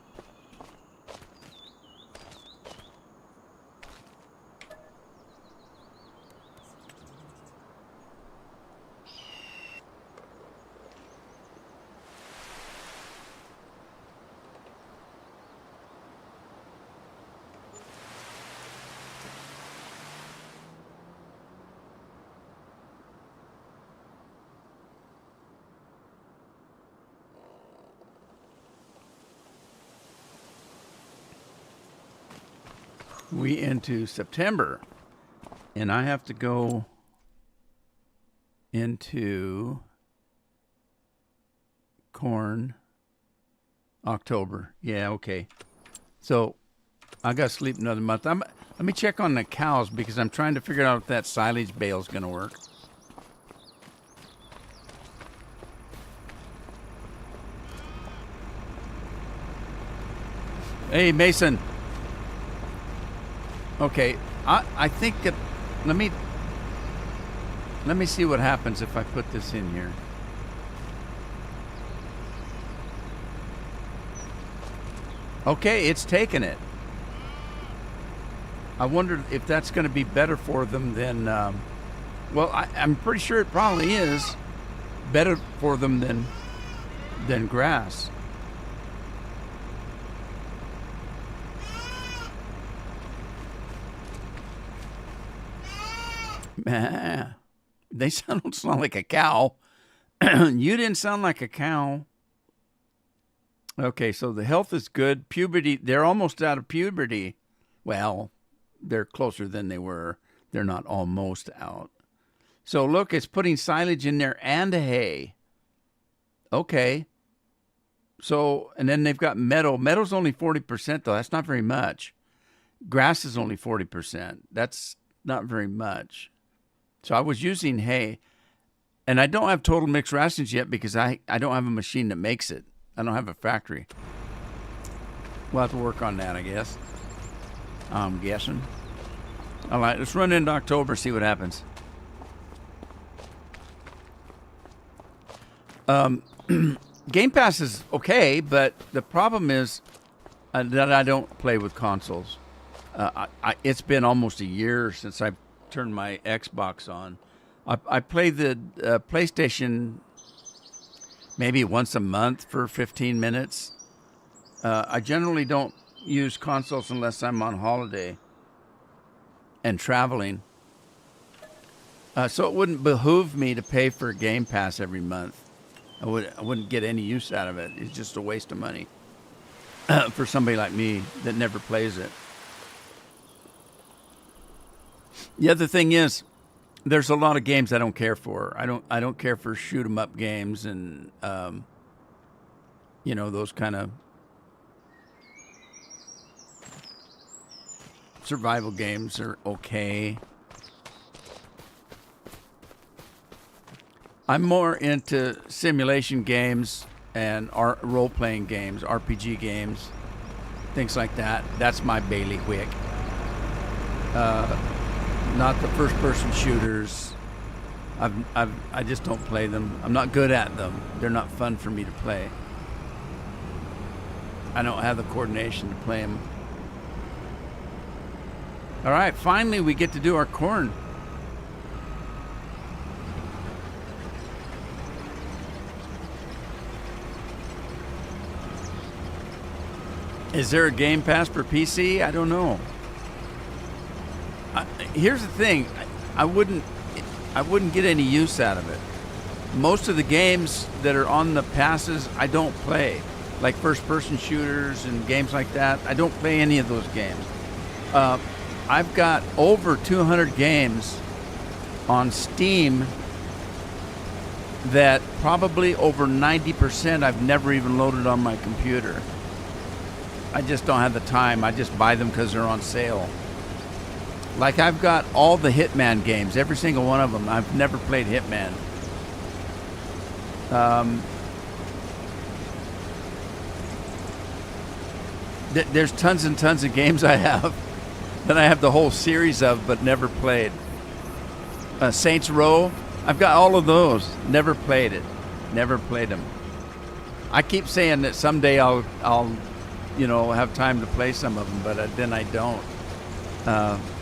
S1: We into September, and I have to go into corn October. Yeah, okay. So I got to sleep another month. Let me check on the cows because I'm trying to figure out if that silage bale is going to work. Hey, Mason. Okay, I think that, let me see what happens if I put this in here. Okay, it's taken it. I wondered if that's going to be better for them than, well, I'm pretty sure it probably is better for them than grass. They don't sound like a cow. You didn't sound like a cow. Okay, so the health is good. Puberty, they're almost out of puberty. Well, they're closer than they were. They're not almost out. So look, it's putting silage in there and hay. Okay. So, and then they've got meadow. Meadow's only 40%, though. That's not very much. Grass is only 40%. That's not very much. So I was using hay, and I don't have total mixed rations yet because I don't have a machine that makes it. I don't have a factory. We'll have to work on that, I guess. I'm guessing. All right, let's run into October, see what happens. Game Pass is okay, but the problem is that I don't play with consoles. It's been almost a year since I turned my Xbox on. I play the PlayStation maybe once a month for 15 minutes. I generally don't use consoles unless I'm on holiday and traveling. So it wouldn't behoove me to pay for Game Pass every month. I wouldn't get any use out of it. It's just a waste of money for somebody like me that never plays it. The other thing is, there's a lot of games I don't care for. I don't care for shoot 'em up games and those kind of survival games are okay. I'm more into simulation games and role-playing games, RPG games, things like that. That's my bailiwick. Not the first-person shooters. I just don't play them. I'm not good at them. They're not fun for me to play. I don't have the coordination to play them. All right, finally we get to do our corn. Is there a Game Pass for PC? I don't know. Here's the thing, I wouldn't get any use out of it. Most of the games that are on the passes, I don't play, like first-person shooters and games like that. I don't play any of those games. I've got over 200 games on Steam that probably over 90% I've never even loaded on my computer. I just don't have the time. I just buy them because they're on sale. Like I've got all the Hitman games, every single one of them. I've never played Hitman. There's tons and tons of games I have that I have the whole series of but never played. Saints Row, I've got all of those. Never played it. Never played them. I keep saying that someday I'll have time to play some of them, but then I don't.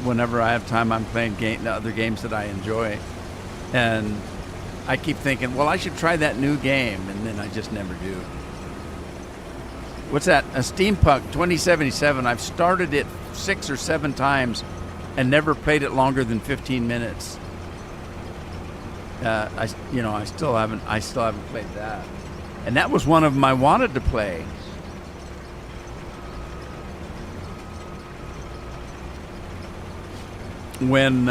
S1: Whenever I have time, I'm playing other games that I enjoy. And I keep thinking, well, I should try that new game, and then I just never do. What's that? A Steampunk 2077. I've started it 6 or 7 times and never played it longer than 15 minutes. I still haven't played that. And that was one of them I wanted to play. When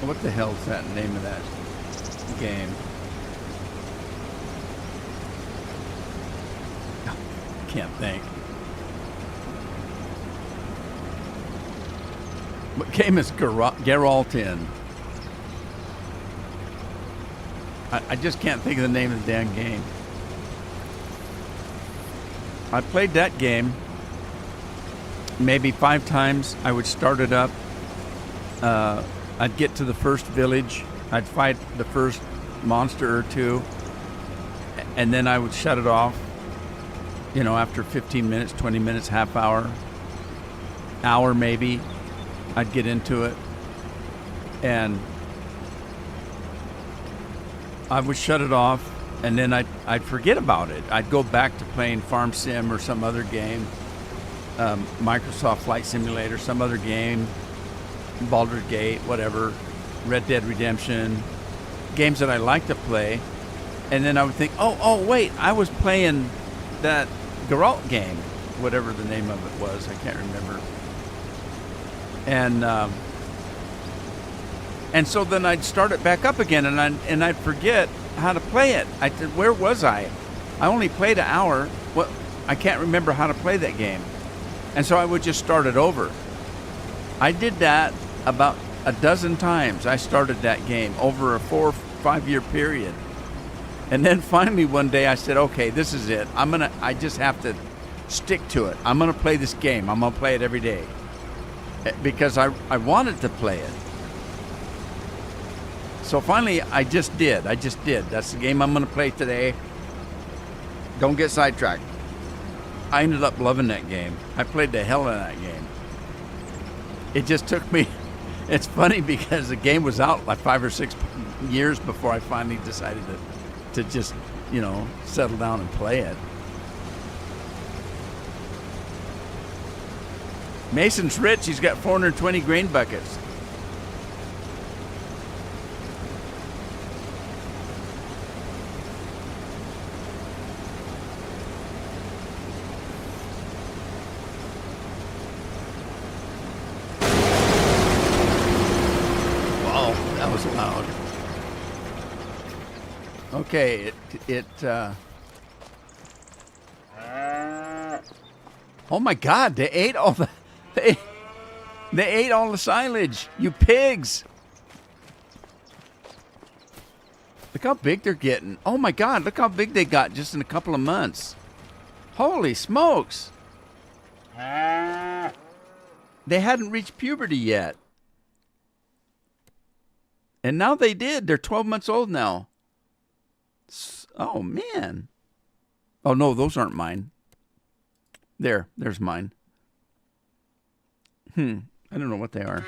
S1: what the hell's that name of that game? Can't think. What game is Geraltin? I just can't think of the name of the damn game. I played that game maybe 5 times. I would start it up. I'd get to the first village. I'd fight the first monster or 2. And then I would shut it off. After 15 minutes, 20 minutes, half hour maybe, I'd get into it. And I would shut it off, and then I'd forget about it. I'd go back to playing Farm Sim or some other game, Microsoft Flight Simulator, some other game, Baldur's Gate, whatever, Red Dead Redemption, games that I like to play. And then I would think, oh, wait, I was playing that Geralt game, whatever the name of it was. I can't remember. And so then I'd start it back up again, and I'd forget how to play it. Where was I? I only played an hour. I can't remember how to play that game. And so I would just start it over. I did that about a dozen times. I started that game over a 4 or 5 year period. And then finally one day I said, okay, this is it. I just have to stick to it. I'm going to play this game. I'm going to play it every day. Because I wanted to play it. So finally I just did. That's the game I'm going to play today. Don't get sidetracked. I ended up loving that game. I played the hell out of that game. It just took me, it's funny because the game was out like 5 or 6 years before I finally decided to just, settle down and play it. Mason's rich. He's got 420 grain buckets. Wow, that was loud. Okay, oh my God, they ate all the they ate all the silage, you pigs. Look how big they're getting. Oh my God, look how big they got just in a couple of months. Holy smokes. They hadn't reached puberty yet. And now they did. They're 12 months old now. Oh, man. Oh, no, those aren't mine. There's mine. I don't know what they are.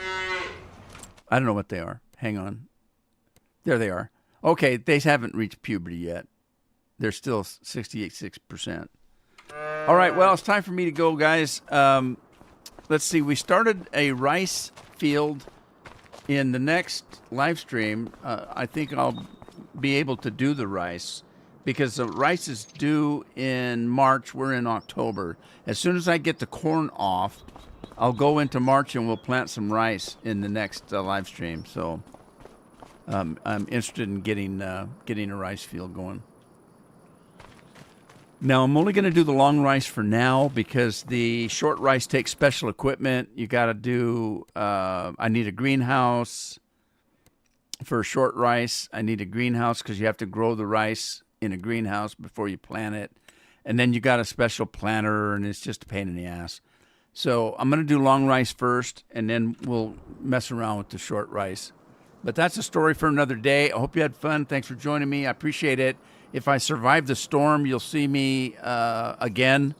S1: Hang on. There they are. Okay, they haven't reached puberty yet. They're still 68.6%. All right, well, it's time for me to go, guys. Let's see. We started a rice field. In the next live stream, I think I'll be able to do the rice because the rice is due in March. We're in October. As soon as I get the corn off, I'll go into March and we'll plant some rice in the next live stream. So I'm interested in getting a rice field going. Now, I'm only going to do the long rice for now because the short rice takes special equipment. You got to do, I need a greenhouse for short rice. I need a greenhouse because you have to grow the rice in a greenhouse before you plant it. And then you got a special planter, and it's just a pain in the ass. So I'm going to do long rice first, and then we'll mess around with the short rice. But that's a story for another day. I hope you had fun. Thanks for joining me. I appreciate it. If I survive the storm, you'll see me again,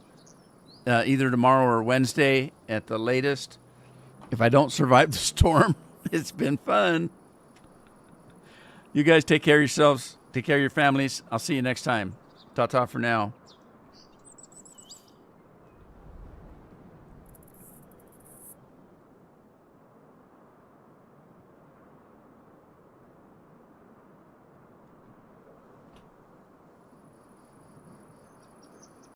S1: either tomorrow or Wednesday at the latest. If I don't survive the storm, it's been fun. You guys take care of yourselves. Take care of your families. I'll see you next time. Ta-ta for now.